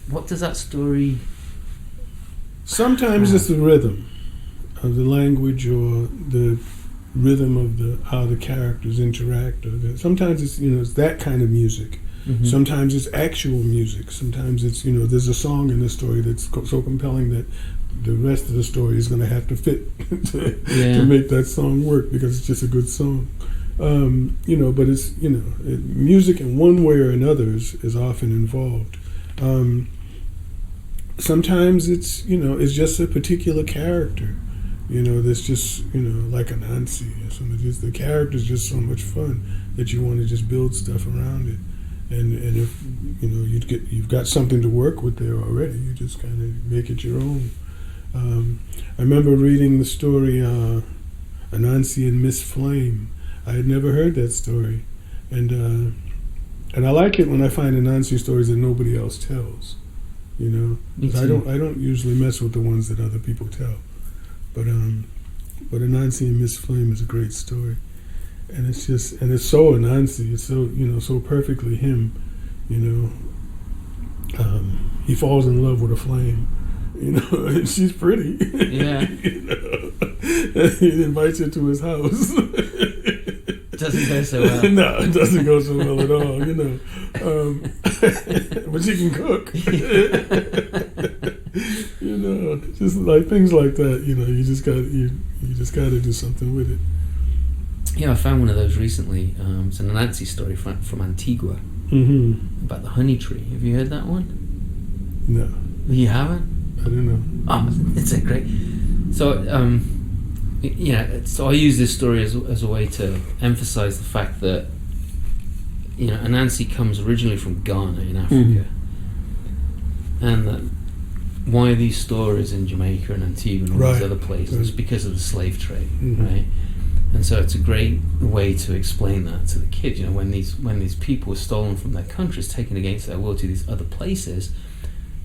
what does that story... Sometimes it's the rhythm of the language or the rhythm of how the characters interact. Sometimes it's that kind of music. Mm-hmm. Sometimes it's actual music. Sometimes it's there's a song in the story that's so compelling that the rest of the story is going to have to fit to make that song work because it's just a good song. But it's music in one way or another is often involved. Sometimes it's it's just a particular character. That's just like a Nancy or something. The character's just so much fun that you want to just build stuff around it. And if you've got something to work with there already, you just kind of make it your own. I remember reading the story Anansi and Miss Flame. I had never heard that story, and I like it when I find Anansi stories that nobody else tells. I don't usually mess with the ones that other people tell, but Anansi and Miss Flame is a great story. And it's so Anansi. It's so so perfectly him. He falls in love with a flame. And she's pretty. Yeah. He invites her to his house. Doesn't go so well. No, it doesn't go so well at all. But she can cook. Just like things like that. You just got to do something with it. Yeah, I found one of those recently. It's an Anansi story from Antigua about the honey tree. Have you heard that one? No. You haven't? I don't know. Oh, it's a great... So, so I use this story as a way to emphasize the fact that, Anansi comes originally from Ghana in Africa. And that why these stories in Jamaica and Antigua and all these other places is because of the slave trade, right? And so it's a great way to explain that to the kids. When these people were stolen from their countries, taken against their will to these other places,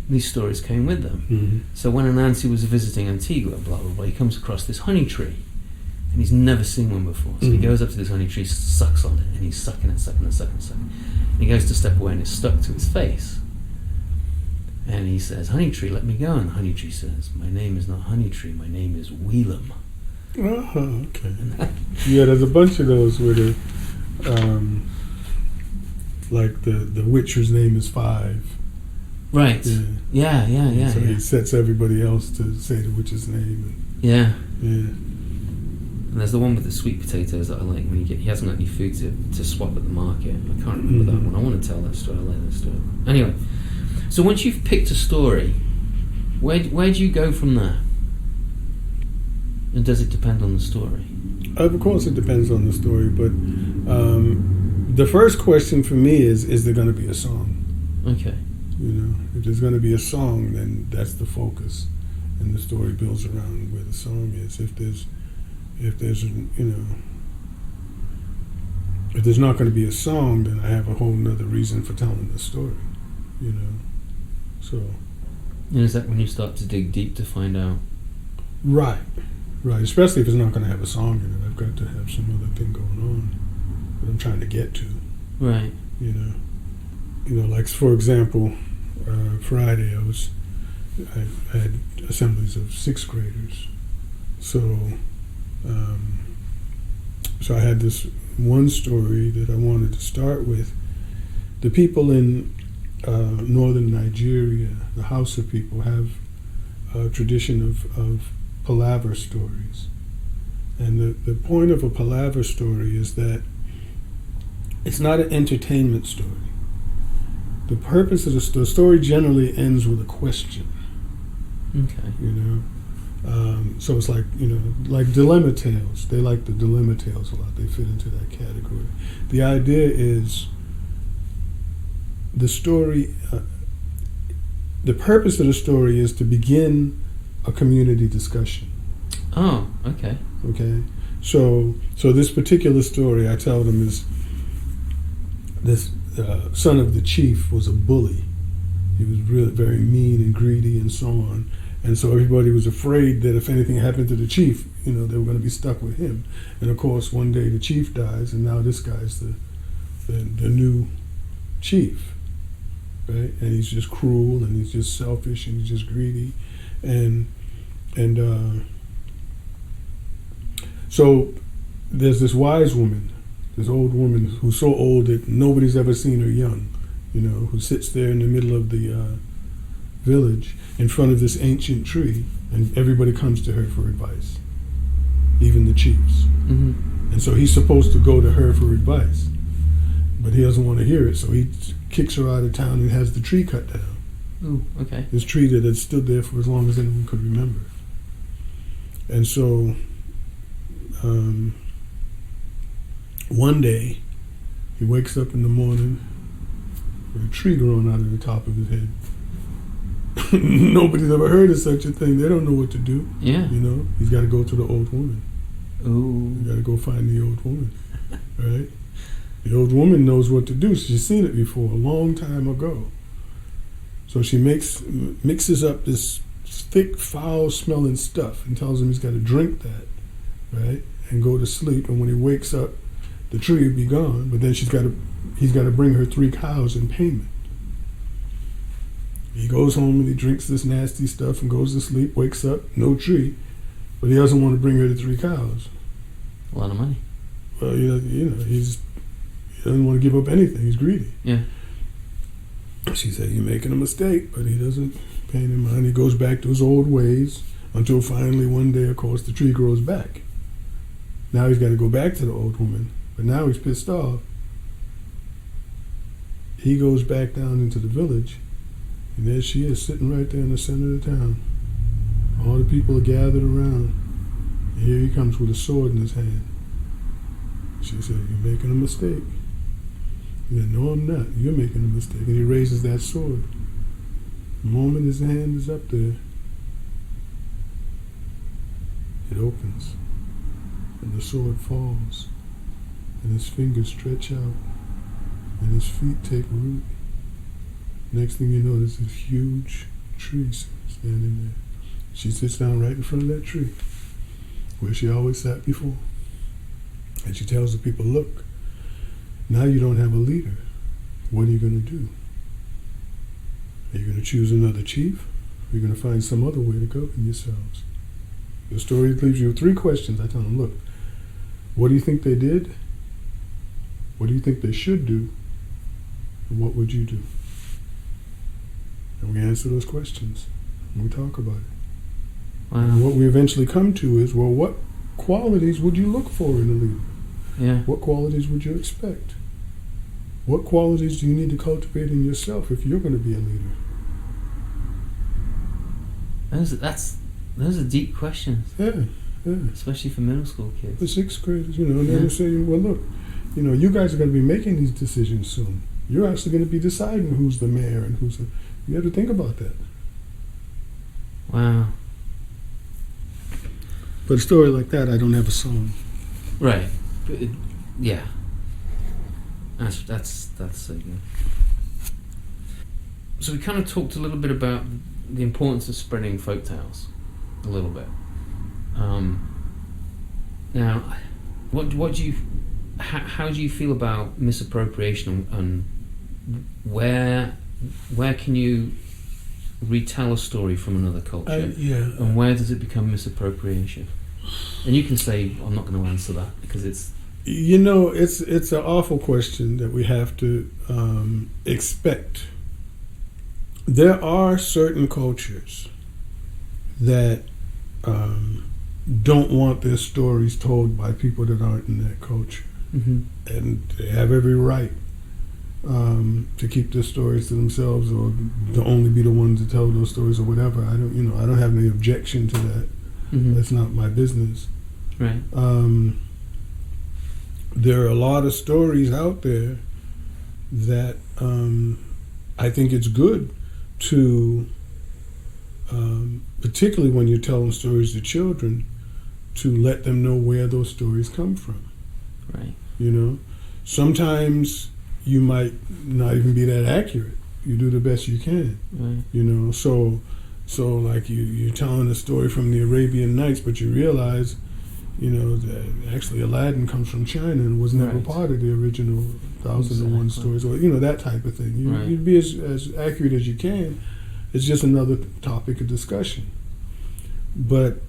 these stories came with them. So when Anansi was visiting Antigua, blah, blah, blah, he comes across this honey tree, and he's never seen one before. So he goes up to this honey tree, sucks on it, and he's sucking it. And he goes to step away, and it's stuck to his face. And he says, "Honey tree, let me go." And the honey tree says, "My name is not Honey Tree, my name is Wheelam." Oh, okay. Yeah, there's a bunch of those where the witch whose name is Five. Right. Yeah. So he sets everybody else to say the witch's name. Yeah. And there's the one with the sweet potatoes that I like when he hasn't got any food to swap at the market. I can't remember that one. I want to tell that story. I like that story. Anyway, so once you've picked a story, where do you go from there? And does it depend on the story? Of course it depends on the story, but the first question for me is there going to be a song? Okay. If there's going to be a song, then that's the focus, and the story builds around where the song is. If there's not going to be a song, then I have a whole nother reason for telling the story. So. And is that when you start to dig deep to find out? Right. Especially if it's not going to have a song in it, I've got to have some other thing going on that I'm trying to get to. Right. Like for example, Friday I had assemblies of sixth graders, so I had this one story that I wanted to start with. The people in northern Nigeria, the Hausa people, have a tradition of palaver stories, and the point of a palaver story is that it's not an entertainment story. The purpose of the story generally ends with a question. Okay. So it's like like dilemma tales. They like the dilemma tales a lot. They fit into that category. The idea is the story. The purpose of the story is to begin a community discussion. Oh, okay. Okay. So this particular story I tell them is this son of the chief was a bully. He was really very mean and greedy and so on. And so everybody was afraid that if anything happened to the chief, they were going to be stuck with him. And of course, one day the chief dies, and now this guy's the new chief. right? And he's just cruel, and he's just selfish, and he's just greedy, and so there's this wise woman, this old woman who's so old that nobody's ever seen her young, who sits there in the middle of the village in front of this ancient tree, and everybody comes to her for advice, even the chiefs. Mm-hmm. And so he's supposed to go to her for advice, but he doesn't want to hear it, so he kicks her out of town and has the tree cut down. Ooh, okay. This tree that had stood there for as long as anyone could remember. And so one day he wakes up in the morning with a tree growing out of the top of his head. Nobody's ever heard of such a thing. They don't know what to do. Yeah. He's got to go to the old woman. Ooh. You got to go find the old woman, right? The old woman knows what to do. She's seen it before, a long time ago. So she mixes up this thick, foul-smelling stuff and tells him he's got to drink that, right, and go to sleep. And when he wakes up, the tree will be gone. But then he's got to bring her 3 cows in payment. He goes home and he drinks this nasty stuff and goes to sleep. Wakes up, no tree, but he doesn't want to bring her the 3 cows. A lot of money. Well, he doesn't want to give up anything. He's greedy. Yeah. She said, "You're making a mistake," but he doesn't pay any mind. He goes back to his old ways until finally one day, of course, the tree grows back. Now he's got to go back to the old woman, but now he's pissed off. He goes back down into the village, and there she is, sitting right there in the center of the town. All the people are gathered around. And here he comes with a sword in his hand. She said, "You're making a mistake." He said, "No, I'm not. You're making a mistake." And he raises that sword. The moment his hand is up there, it opens, and the sword falls, and his fingers stretch out, and his feet take root. Next thing you know, there's this huge tree standing there. She sits down right in front of that tree, where she always sat before. And she tells the people, "Look, now you don't have a leader. What are you going to do? Are you going to choose another chief? Or are you going to find some other way to govern yourselves?" The story leaves you with 3 questions. I tell them, "Look, what do you think they did? What do you think they should do? And what would you do?" And we answer those questions, and we talk about it. Wow. And what we eventually come to is, well, what qualities would you look for in a leader? Yeah. What qualities would you expect? What qualities do you need to cultivate in yourself if you're going to be a leader? Those are deep questions, Yeah. especially for middle school kids. The 6th graders, and then we say, well, look, you guys are going to be making these decisions soon. You're actually going to be deciding who's the mayor and who's the... You have to think about that. Wow. But a story like that, I don't have a song. Right. But yeah. That's so good. So we kind of talked a little bit about the importance of spreading folktales, a little bit. Now, what do you? How do you feel about misappropriation, and where can you retell a story from another culture? And where does it become misappropriation? And you can say, I'm not going to answer that because it's... It's an awful question that we have to expect. There are certain cultures that don't want their stories told by people that aren't in that culture. Mm-hmm. And they have every right to keep their stories to themselves, or to only be the ones to tell those stories, or whatever. I don't have any objection to that. Mm-hmm. That's not my business. Right. There are a lot of stories out there that I think it's good to, particularly when you're telling stories to children, to let them know where those stories come from. Right. Sometimes you might not even be that accurate. You do the best you can. Right. So like you're telling a story from the Arabian Nights, but you realize, that actually Aladdin comes from China and was never Right. part of the original 1,001 stories, or that type of thing. Right. You'd be as accurate as you can. It's just another topic of discussion. But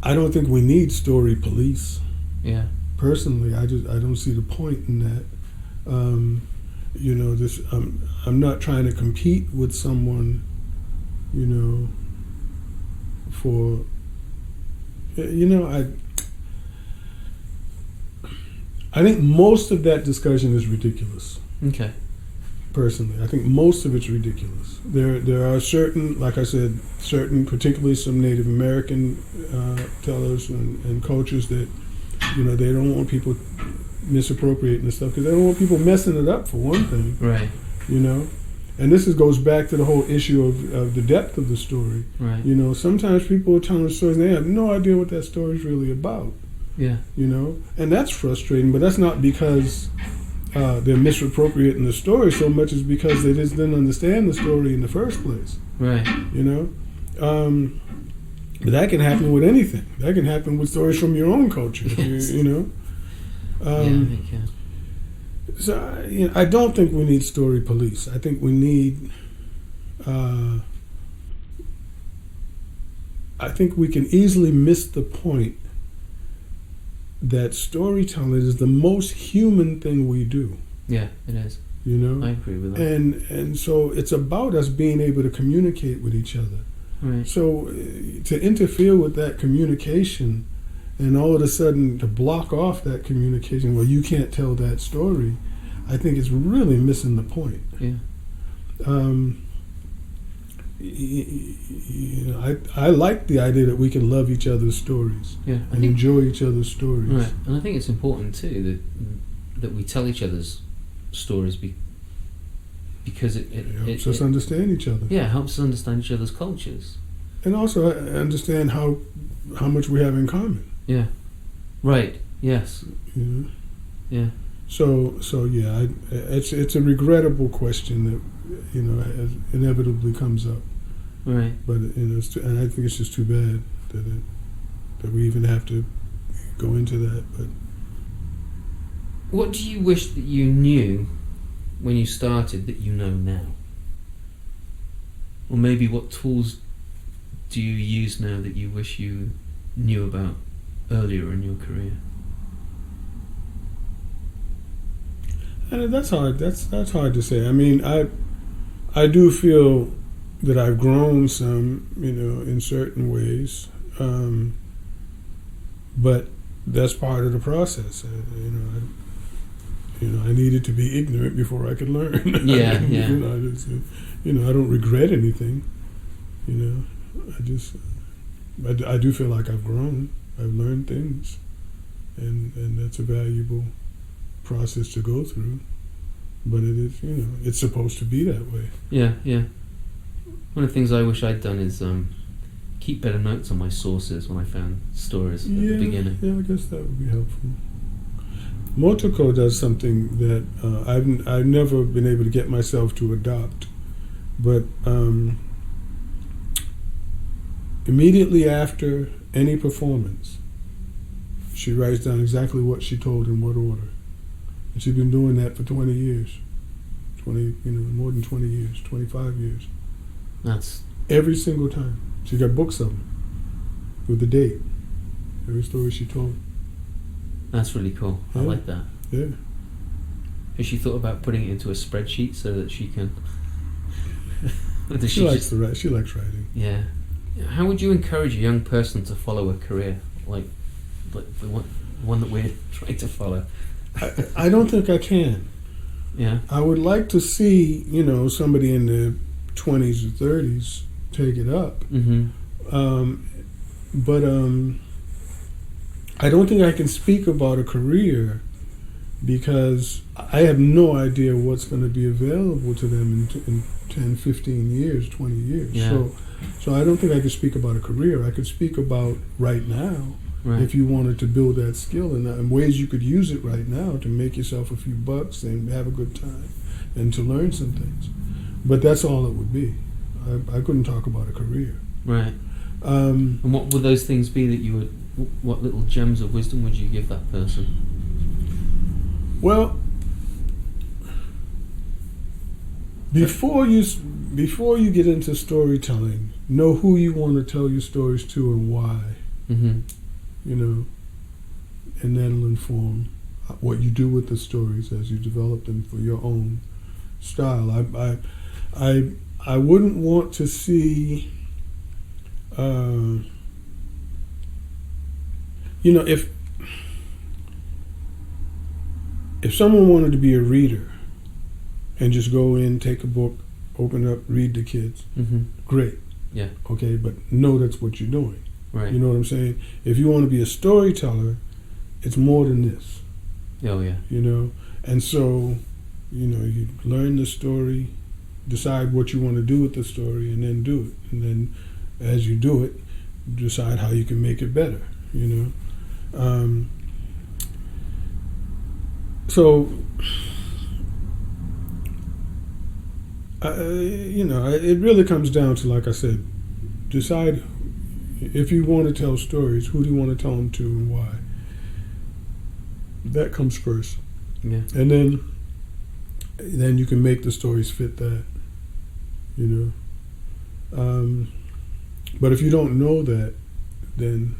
I don't think we need story police. Yeah. Personally, I don't see the point in that. I'm not trying to compete with someone, for, I think most of that discussion is ridiculous. Okay. Personally, I think most of it's ridiculous. There are certain, like I said, particularly some Native American tellers and cultures that, they don't want people misappropriating the stuff because they don't want people messing it up, for one thing. Right. And this goes back to the whole issue of the depth of the story. Right. Sometimes people are telling stories and they have no idea what that story is really about. Yeah. And that's frustrating, but that's not because they're misappropriating the story so much as because they just didn't understand the story in the first place. Right. But that can happen with anything. That can happen with stories from your own culture. Yes. Yeah, it can. So I don't think we need story police. I think we need. I think we can easily miss the point that storytelling is the most human thing we do. Yeah, it is. I agree with that. And so it's about us being able to communicate with each other. Right. So to interfere with that communication and all of a sudden to block off that communication, well, you can't tell that story, I think it's really missing the point. Yeah. I like the idea that we can love each other's stories and enjoy each other's stories. Right, and I think it's important too that we tell each other's stories because it helps us understand each other. Yeah, it helps us understand each other's cultures. And also understand how much we have in common. Yeah. Right. Yes. Yeah. So yeah, it's a regrettable question that inevitably comes up. Right. But and I think it's just too bad that we even have to go into that. But what do you wish that you knew when you started that you know now? Or maybe what tools do you use now that you wish you knew about earlier in your career? And that's hard. That's hard to say. I mean, I do feel that I've grown some, in certain ways, but that's part of the process. I needed to be ignorant before I could learn. Yeah, I don't regret anything. I do feel like I've grown. I've learned things, and that's a valuable process to go through. But it is, it's supposed to be that way. Yeah, yeah. One of the things I wish I'd done is keep better notes on my sources when I found stories at the beginning. Yeah, I guess that would be helpful. Motoko does something that I've never been able to get myself to adopt, but immediately after any performance, she writes down exactly what she told in what order. And she's been doing that for 20 years. More than 20 years, 25 years. That's every single time. She got books of them with the date. Every story she told. That's really cool. Yeah. I like that. Yeah. Has she thought about putting it into a spreadsheet so that she can? She likes to write. She likes writing. Yeah. How would you encourage a young person to follow a career like the one that we're trying to follow? I don't think I can. Yeah. I would like to see, somebody in their 20s or 30s take it up. Mm-hmm. But I don't think I can speak about a career because I have no idea what's going to be available to them in 10, 15 years, 20 years. Yeah. So I don't think I could speak about a career. I could speak about right now. Right. If you wanted to build that skill and ways you could use it right now to make yourself a few bucks and have a good time and to learn some things. But that's all it would be. I couldn't talk about a career. Right. And what would those things be that you would what little gems of wisdom would you give that person? Well, before you get into storytelling, know who you want to tell your stories to and why. Mm-hmm. You know, and that'll inform what you do with the stories as you develop them for your own style. I wouldn't want to see, you know, if someone wanted to be a reader and just go in, take a book, open up, read to kids, Mm-hmm. great. Yeah. Okay, but know that's what you're doing. Right. You know what I'm saying? If you want to be a storyteller, it's more than this. Oh yeah. You know, and so, you know, you learn the story, decide what you want to do with the story, and then do it. And then, as you do it, decide how you can make it better. You know, so. You know, it really comes down to, like I said, decide if you want to tell stories, who do you want to tell them to and why. That comes first. Yeah. And then you can make the stories fit that, you know. But if you don't know that, then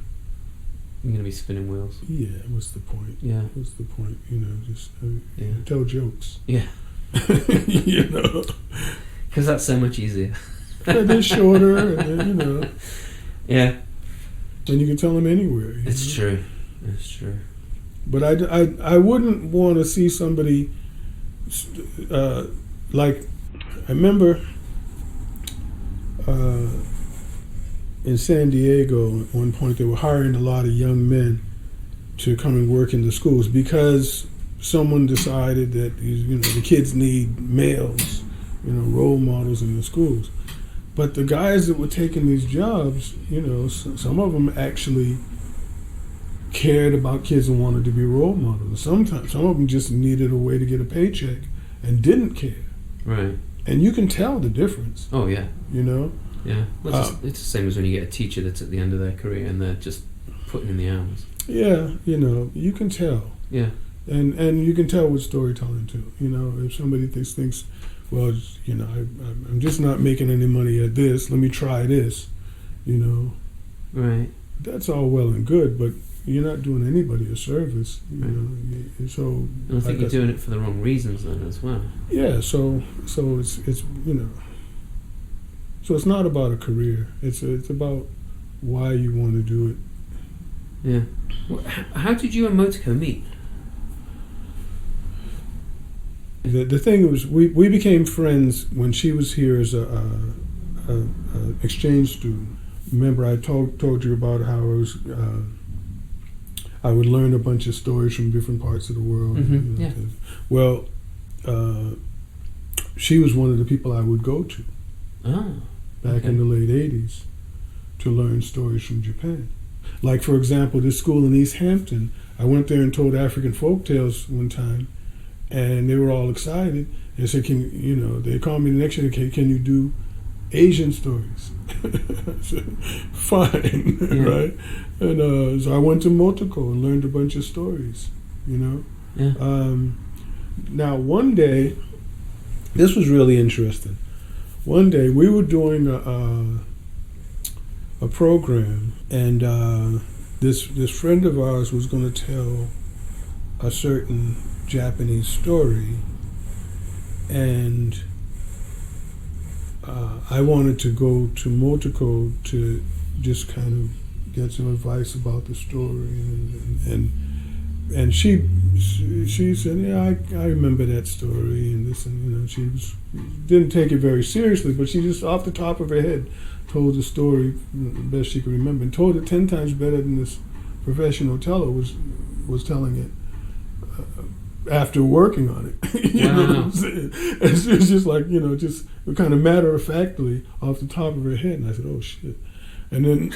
You're gonna be spinning wheels. yeah, what's the point? Yeah. What's the point? You know, just Yeah. tell jokes. Yeah. You know, Because that's so much easier. and they're shorter, and then, you know, Yeah. and you can tell them anywhere. You It's know? true. It's true. But I wouldn't want to see somebody like, I remember in San Diego at one point they were hiring a lot of young men to come and work in the schools because someone decided that, you know, the kids need males, you know, role models in the schools. But the guys that were taking these jobs, you know, some of them actually cared about kids and wanted to be role models. Sometimes some of them just needed a way to get a paycheck and didn't care. Right. And you can tell the difference, Oh yeah. you know. Yeah. Well, it's the same as when you get a teacher that's at the end of their career and they're just putting in the hours. Yeah, you know, you can tell. Yeah. And you can tell with storytelling too. You know, if somebody thinks, well, you know, I'm just not making any money at this, let me try this, you know. Right. That's all well and good, but you're not doing anybody a service, you Right. know. So And I think you're doing it for the wrong reasons then as well. yeah, so it's you know, so it's not about a career. It's about why you want to do it. Yeah. Well, how did you and Motico meet? The thing was, we became friends when she was here as a exchange student. Remember, I told you about how I would learn a bunch of stories from different parts of the world. Mhm, You know, yeah. Well, she was one of the people I would go to back in the late '80s to learn stories from Japan. Like, for example, this school in East Hampton, I went there and told African folk tales one time, and they were all excited. They said, you know, they called me the next year, can you do Asian stories? I said, fine, Yeah. right? And so I went to Motoko and learned a bunch of stories, you know? Yeah. Now, one day, this was really interesting. One day, we were doing a program, and this friend of ours was going to tell a certain Japanese story, and I wanted to go to Motoko to just kind of get some advice about the story, and she said, yeah, I remember that story, and this, and you know, she didn't take it very seriously, but she just off the top of her head told the story the best she could remember, and told it 10 times better than this professional teller was telling it after working on it. You know what I'm saying? And she was just like, you know, just kind of matter of factly off the top of her head, and I said, oh shit. And then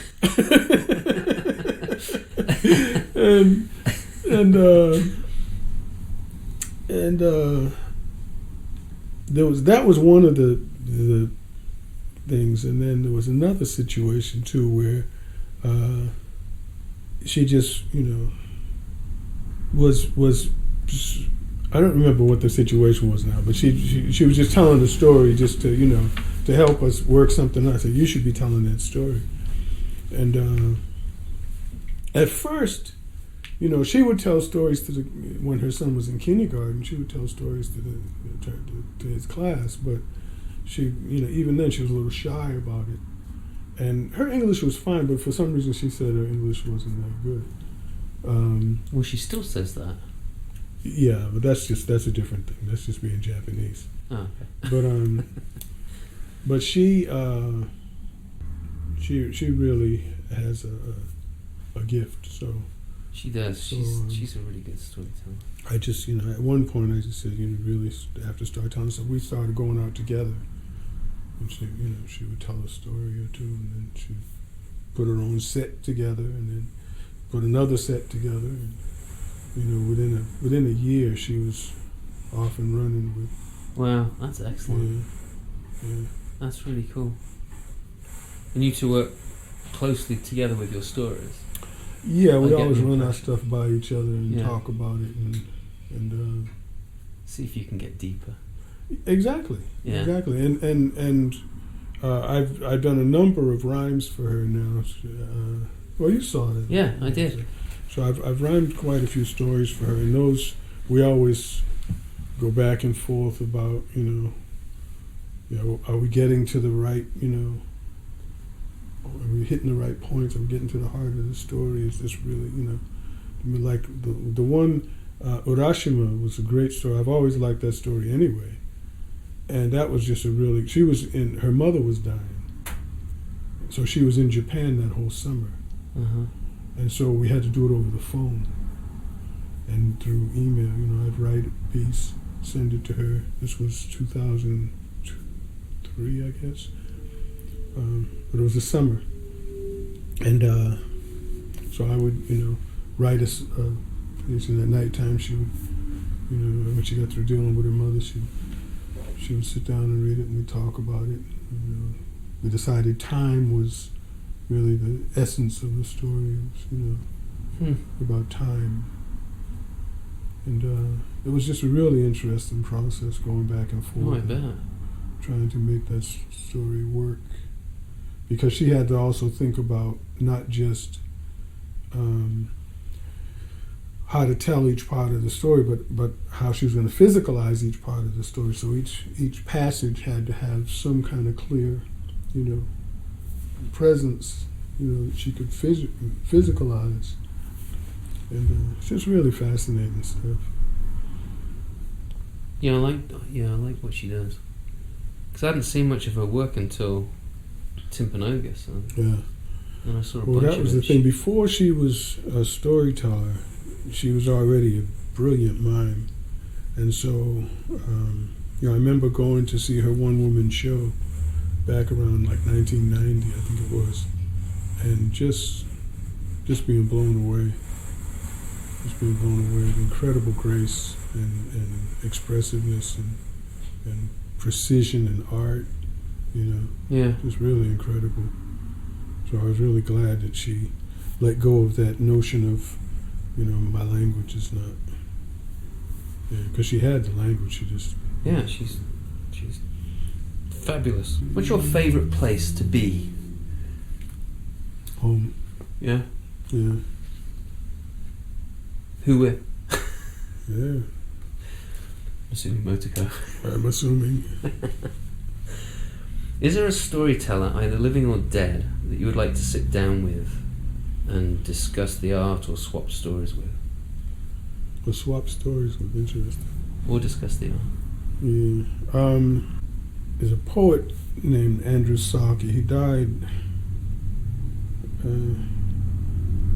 that was one of the things, and then there was another situation too where she just, was I don't remember what the situation was now, but she was just telling the story just to, to help us work something out. I said, you should be telling that story. And at first, she would tell stories when her son was in kindergarten, she would tell stories to his class, but she, even then she was a little shy about it. And her English was fine, but for some reason she said her English wasn't that good. Well, she still says that. Yeah, but that's a different thing. That's just being Japanese. Oh, okay. But she really has a gift. So she does. She's a really good storyteller. I just, at one point I just said, really have to start telling. So we started going out together, and she would tell a story or two, and then she'd put her own set together, and then put another set together, and within a year she was off and running with. Wow, that's excellent. Yeah. That's really cool. And you two work closely together with your stories. Yeah, we always run our stuff by each other and Yeah. talk about it and see if you can get deeper. Exactly. Yeah. Exactly. And I've done a number of rhymes for her now. Well, you saw that. Yeah, I did. So I've rhymed quite a few stories for her, and those we always go back and forth about. Are we getting to the right? Are we hitting the right points? Are we getting to the heart of the story? Is this really? Like the one Urashima was a great story. I've always liked that story anyway, and that was just her mother was dying, so she was in Japan that whole summer. Uh-huh. And so we had to do it over the phone and through email. I'd write a piece, send it to her. This was 2003, I guess. But it was the summer. And so I would, write a piece, and at nighttime she would, when she got through dealing with her mother, she would sit down and read it, and we'd talk about it. We decided time was really the essence of the story. About time. And it was just a really interesting process going back and forth. Oh, I bet. Trying to make that story work. Because she had to also think about not just how to tell each part of the story, but how she was going to physicalize each part of the story. So each passage had to have some kind of clear, presence, that she could physicalize. And it's just really fascinating stuff. I like what she does. Because I hadn't seen much of her work until Timpanogos. Yeah. And I saw a bunch Well, that of was it. the thing. Before she was a storyteller, she was already a brilliant mime. And so, I remember going to see her one-woman show back around like 1990, I think it was, and just being blown away. Just being blown away with incredible grace and expressiveness and precision and art, Yeah. Just really incredible. So I was really glad that she let go of that notion of, my language is not. Yeah, because she had the language. She just. Yeah, she's fabulous. What's your favourite place to be? Home. Yeah. Yeah. Who with? Yeah. Assuming Motoko. I'm assuming. Is there a storyteller, either living or dead, that you would like to sit down with and discuss the art or swap stories with? The swap stories was interesting. Or discuss the art? Yeah. There's a poet named Andrew Saki. He died a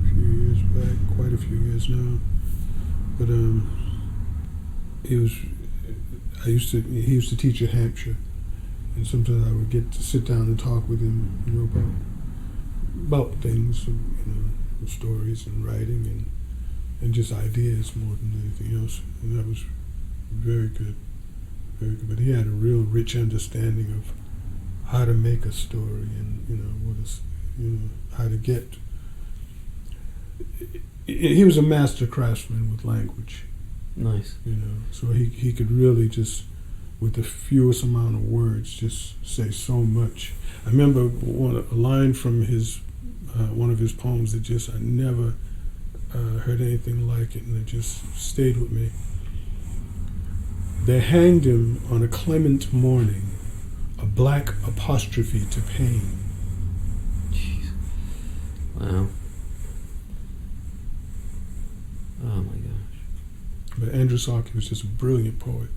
few years back, quite a few years now. But he used to teach at Hampshire, and sometimes I would get to sit down and talk with him, about things, stories and writing and just ideas more than anything else. And that was very good, very good. But he had a real rich understanding of how to make a story and how to get he was a master craftsman with language. Nice. So he could really just, with the fewest amount of words, just say so much. I remember a line from his one of his poems that just I never heard anything like it, and it just stayed with me. They hanged him on a clement morning, a black apostrophe to pain. Jeez. Wow. Oh my gosh. But Andrew Saki was just a brilliant poet.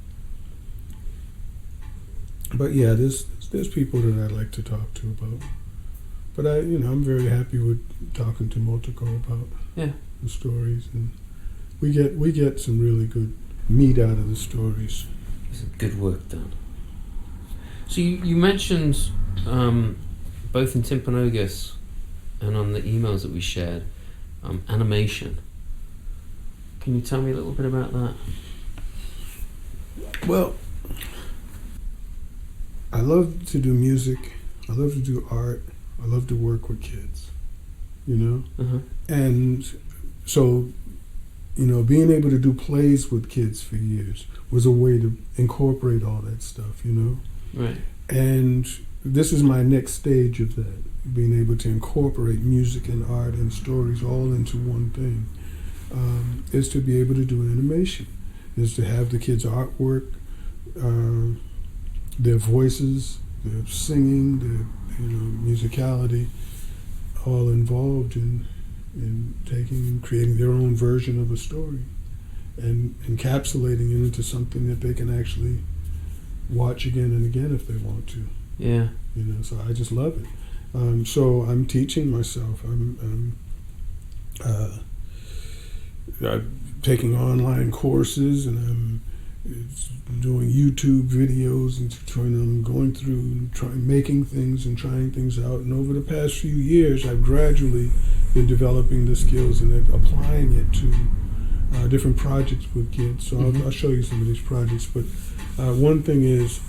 But yeah, there's people that I like to talk to about. But I'm very happy with talking to Motoko about the stories, and we get some really good meat out of the stories. It's good work done. So you mentioned both in Timpanogos and on the emails that we shared, animation. Can you tell me a little bit about that? Well, I love to do music. I love to do art. I love to work with kids, Uh-huh. And so, being able to do plays with kids for years was a way to incorporate all that stuff, Right. And this is my next stage of that, being able to incorporate music and art and stories all into one thing, is to be able to do animation, is to have the kids' artwork, their voices, their singing, their musicality, all involved in taking and creating their own version of a story and encapsulating it into something that they can actually watch again and again if they want to. Yeah. So I just love it. So I'm teaching myself. I'm taking online courses, and I'm doing YouTube videos, and I'm going through and making things and trying things out. And over the past few years, I've gradually been developing the skills and then applying it to different projects with kids. So I'll show you some of these projects. But one thing is,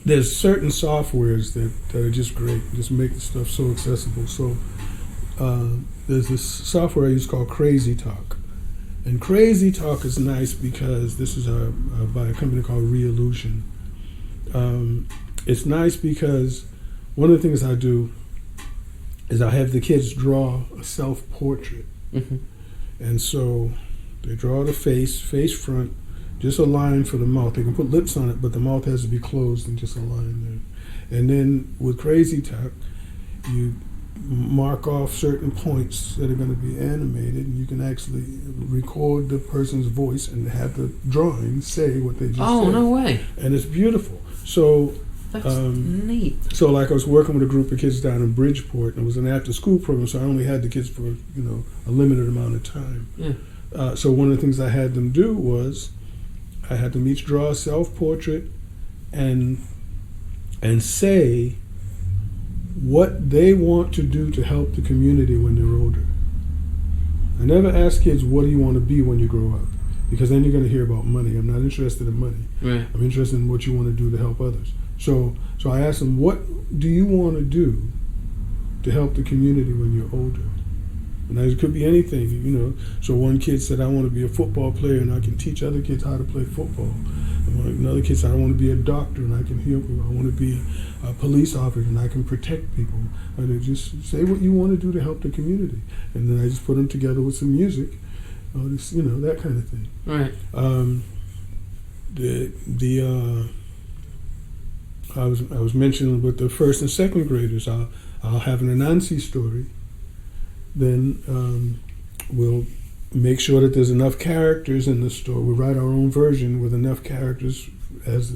there's certain softwares that are just great, just make the stuff so accessible. So there's this software I use called Crazy Talk. And Crazy Talk is nice because this is by a company called Reillusion. It's nice because one of the things I do is I have the kids draw a self-portrait. Mm-hmm. And so they draw the face front, just a line for the mouth. They can put lips on it, but the mouth has to be closed and just a line there. And then with Crazy Talk, you mark off certain points that are going to be animated, and you can actually record the person's voice and have the drawing say what they just said. Oh, no way. And it's beautiful. So That's neat. So like I was working with a group of kids down in Bridgeport, and it was an after-school program, so I only had the kids for a limited amount of time. Yeah. So one of the things I had them do was I had them each draw a self-portrait and say what they want to do to help the community when they're older. I never ask kids, what do you want to be when you grow up? Because then you're going to hear about money. I'm not interested in money. Right. I'm interested in what you want to do to help others. So I asked them, what do you want to do to help the community when you're older? And it could be anything, So one kid said, I want to be a football player and I can teach other kids how to play football. And another kid said, I want to be a doctor and I can heal people. I want to be a police officer and I can protect people. And they just say what you want to do to help the community. And then I just put them together with some music, that kind of thing. Right. I was mentioning with the first and second graders, I'll have an Anansi story. Then we'll make sure that there's enough characters in the story. We write our own version with enough characters as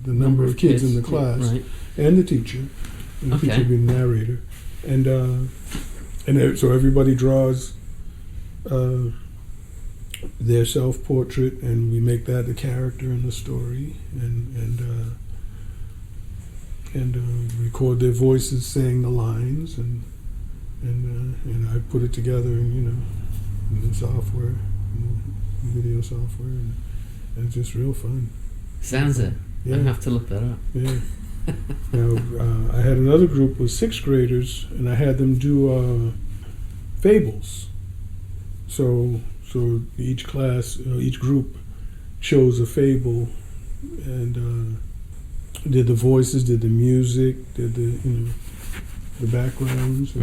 the number of kids in the class, right. And the teacher. And the teacher will be the narrator. And so everybody draws their self-portrait, and we make that the character in the story, and record their voices saying the lines, and I put it together in the software, video software, and it's just real fun. Sounds it. Yeah. I have to look that up. Yeah. Now I had another group with 6th graders, and I had them do fables. So each class, each group chose a fable, and did the voices, did the music, did the backgrounds,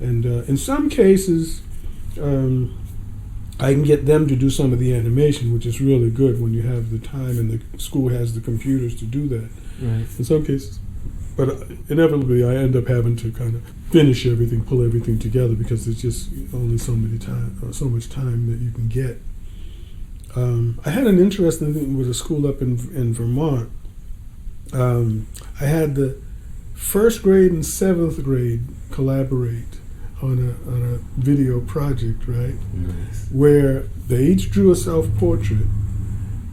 and in some cases, I can get them to do some of the animation, which is really good when you have the time and the school has the computers to do that. Right. In some cases, but inevitably I end up having to kind of finish everything, pull everything together, because there's just only so much time that you can get. I had an interesting thing with a school up in Vermont. I had the first grade and seventh grade collaborate on a video project, right? Nice. Where they each drew a self-portrait,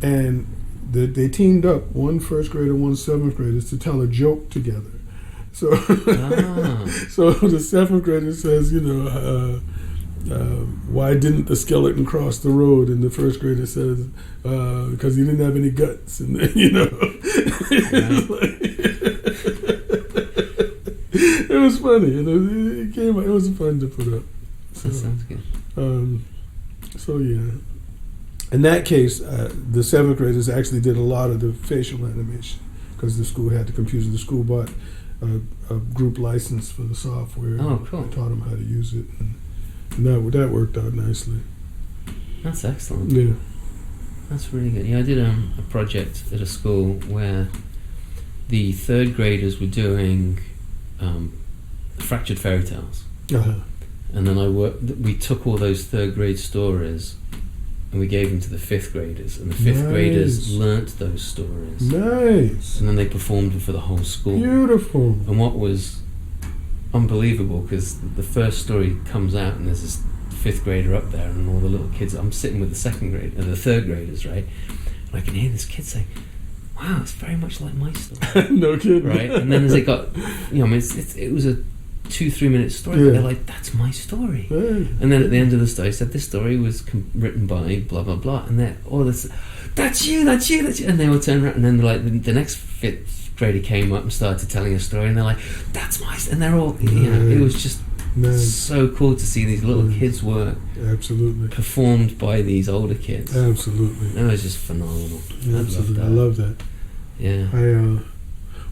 and they teamed up, one first grader, one seventh grader, to tell a joke together. So, so the seventh grader says, why didn't the skeleton cross the road? And the first grader says, because he didn't have any guts. And then, it's it was funny. It came out. It was fun to put up. So, that sounds good. So yeah. In that case, the seventh graders actually did a lot of the facial animation because the school had the computers. The school bought a group license for the software. Oh, cool. I taught them how to use it, and that worked out nicely. That's excellent. Yeah. That's really good. Yeah, I did a project at a school where the third graders were doing fractured fairy tales, and then we took all those third grade stories and we gave them to the fifth graders, and the fifth graders learnt those stories. Nice. And then they performed them for the whole school. Beautiful. And what was unbelievable, because the first story comes out and there's this fifth grader up there and all the little kids. I'm sitting with the third graders, right? And I can hear this kid saying, "Wow, it's very much like my story." No kidding. Right? And then as it got, it was a 2-3 minute story. Yeah. But they're like, "That's my story." Hey. And then at the end of the story, I said, "This story was written by blah blah blah," and they're all this, "That's you," and they all turn around, and then the next fifth grader came up and started telling a story, and they're like, "That's my," and they're all, it was just so cool to see these little kids' work absolutely performed by these older kids. Absolutely. That was just phenomenal. Absolutely. I love that. Yeah.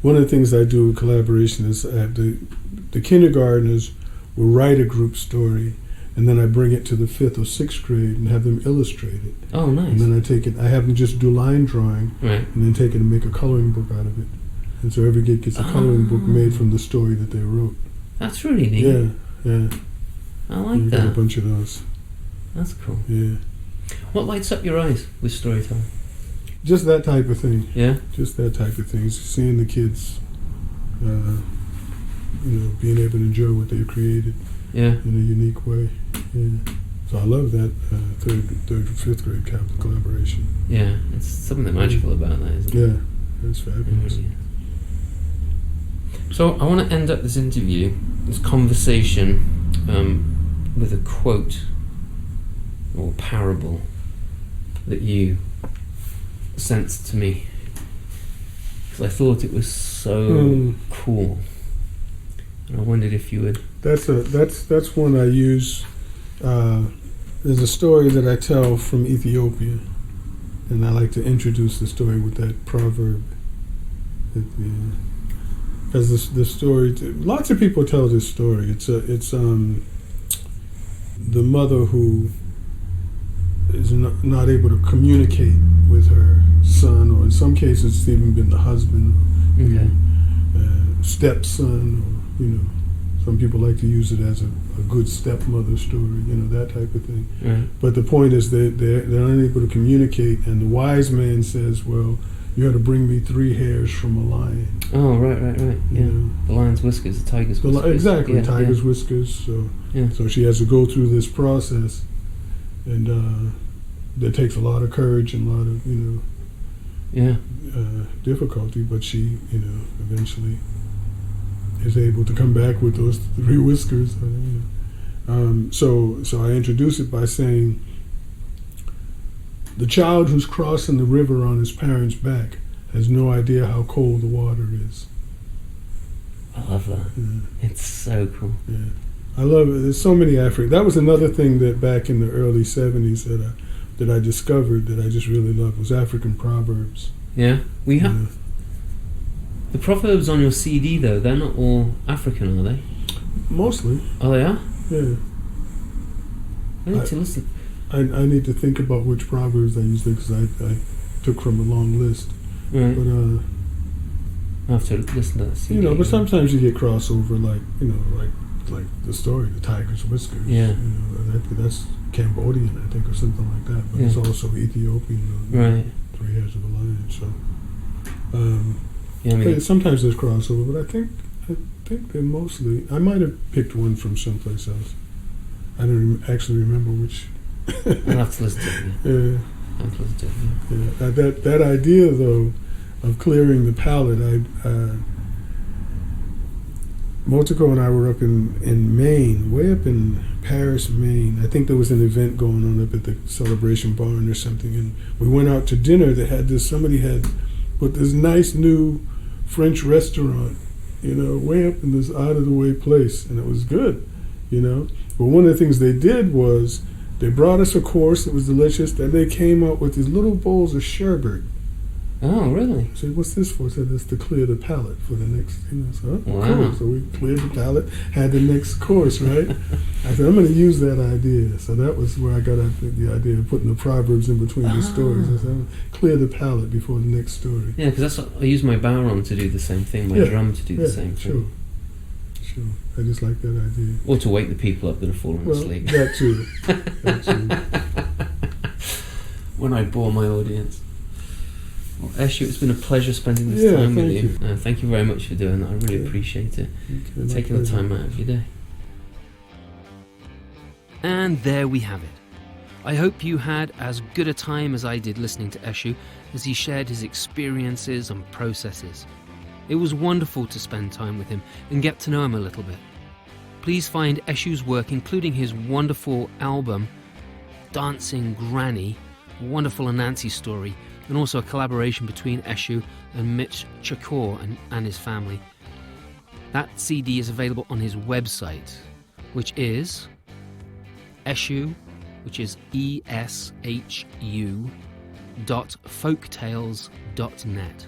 One of the things I do in collaboration is the kindergartners will write a group story, and then I bring it to the 5th or 6th grade and have them illustrate it. Oh, nice. And then I have them just do line drawing, right, and then take it and make a coloring book out of it. And so every kid gets a coloring book made from the story that they wrote. That's really neat. Yeah. I like Got a that. bunch of those. That's cool. Yeah. What lights up your eyes with storytelling? Just that type of thing. Yeah? Just that type of thing. Seeing the kids, being able to enjoy what they've created Yeah. in a unique way. Yeah. So I love that third, 5th grade collaboration. Yeah. It's something magical about that, isn't it? Yeah. That's fabulous. Yeah. So I want to end up this interview, this conversation, with a quote or parable that you sent to me, because I thought it was so cool, and I wondered if you would. That's one I use. There's a story that I tell from Ethiopia, and I like to introduce the story with that proverb. Because the story, lots of people tell this story. It's the mother who is not able to communicate with her son, or in some cases it's even been the husband, stepson, or some people like to use it as a good stepmother story, that type of thing. Right. But the point is they're unable to communicate, and the wise man says, "Well, you had to bring me 3 hairs from a lion." Oh, right. Yeah. The lion's whiskers, the tiger's whiskers. Exactly, yeah, tiger's yeah. whiskers. So, Yeah. so she has to go through this process, and that takes a lot of courage and a lot of difficulty. But she, eventually is able to come back with those 3 whiskers. So I introduce it by saying, the child who's crossing the river on his parents' back has no idea how cold the water is. I love that. Yeah. It's so cool. Yeah. I love it. There's so many African. That was another thing that back in the early '70s that I discovered that I just really loved was African proverbs. Yeah, we have the proverbs on your CD though. They're not all African, are they? Mostly. Oh, they are. Yeah. I need to listen. I need to think about which proverbs I used because I took from a long list. Right. But I have to listen to that CD. you know, but sometimes you get crossover, like the story, the tiger's whiskers. Yeah. You know, that's Cambodian, I think, or something like that. But it's also Ethiopian. Right. 3 Hairs of a Lion. So. Yeah, I mean, sometimes there's crossover, but I think they're mostly. I might have picked one from someplace else. I don't actually remember which. I'll have to listen to it. Yeah. I'll have to listen to it. Yeah. That idea though of clearing the palate, Motoko and I were up in Maine, way up in Paris, Maine. I think there was an event going on up at the Celebration Barn or something, and we went out to dinner. They had somebody had put this nice new French restaurant, you know, way up in this out of the way place, and it was good, you know. But one of the things they did was they brought us a course that was delicious, and they came out with these little bowls of sherbet. Oh, really? I said, what's this for? I said, it's to clear the palate for the next, you know. So, Wow. cool. So we cleared the palate, had the next course, right? I said, I'm going to use that idea. So that was where I got the idea of putting the proverbs in between the stories. I said, I'm gonna clear the palate before the next story. Yeah, because I use my baron to do the same thing, my drum to do the same thing. Sure. I just like that idea. Or to wake the people up that are falling asleep. That too. That too. When I bore my audience. Well, Eshu, it's been a pleasure spending this time with you. Thank you very much for doing that. I really appreciate it. Taking the time out of your day. And there we have it. I hope you had as good a time as I did listening to Eshu as he shared his experiences and processes. It was wonderful to spend time with him and get to know him a little bit. Please find Eshu's work, including his wonderful album, Dancing Granny, a wonderful Anansi story, and also a collaboration between Eshu and Mitch Chakor and his family. That CD is available on his website, which is Eshu, which is eshu.folktales.net.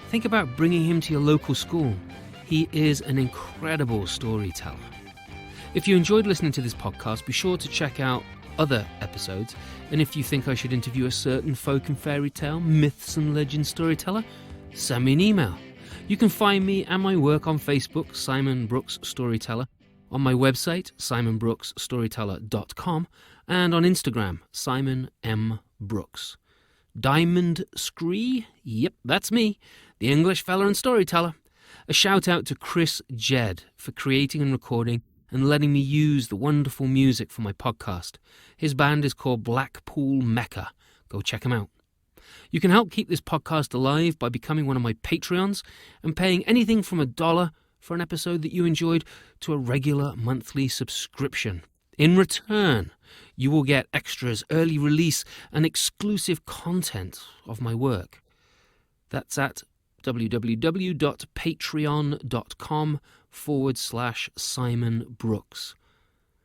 Think about bringing him to your local school. He is an incredible storyteller. If you enjoyed listening to this podcast, be sure to check out other episodes, and if you think I should interview a certain folk and fairy tale, myths and legend storyteller, send me an email. You can find me and my work on Facebook, Simon Brooks Storyteller, on my website, simonbrooksstoryteller.com, and on Instagram, Simon M. Brooks. Diamond Scree? Yep, that's me, the English fella and storyteller. A shout out to Chris Jed for creating and recording and letting me use the wonderful music for my podcast. His band is called Blackpool Mecca. Go check him out. You can help keep this podcast alive by becoming one of my Patreons and paying anything from $1 for an episode that you enjoyed to a regular monthly subscription. In return, you will get extras, early release, and exclusive content of my work. That's at www.patreon.com/Simon Brooks.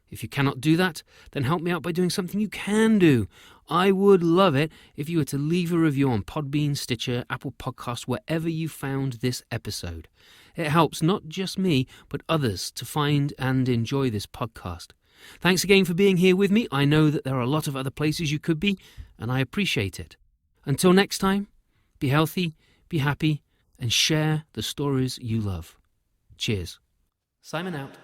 If you cannot do that, then help me out by doing something you can do. I would love it if you were to leave a review on Podbean, Stitcher, Apple Podcasts, wherever you found this episode. It helps not just me, but others to find and enjoy this podcast. Thanks again for being here with me. I know that there are a lot of other places you could be, and I appreciate it. Until next time, be healthy, be happy, and share the stories you love. Cheers. Simon out.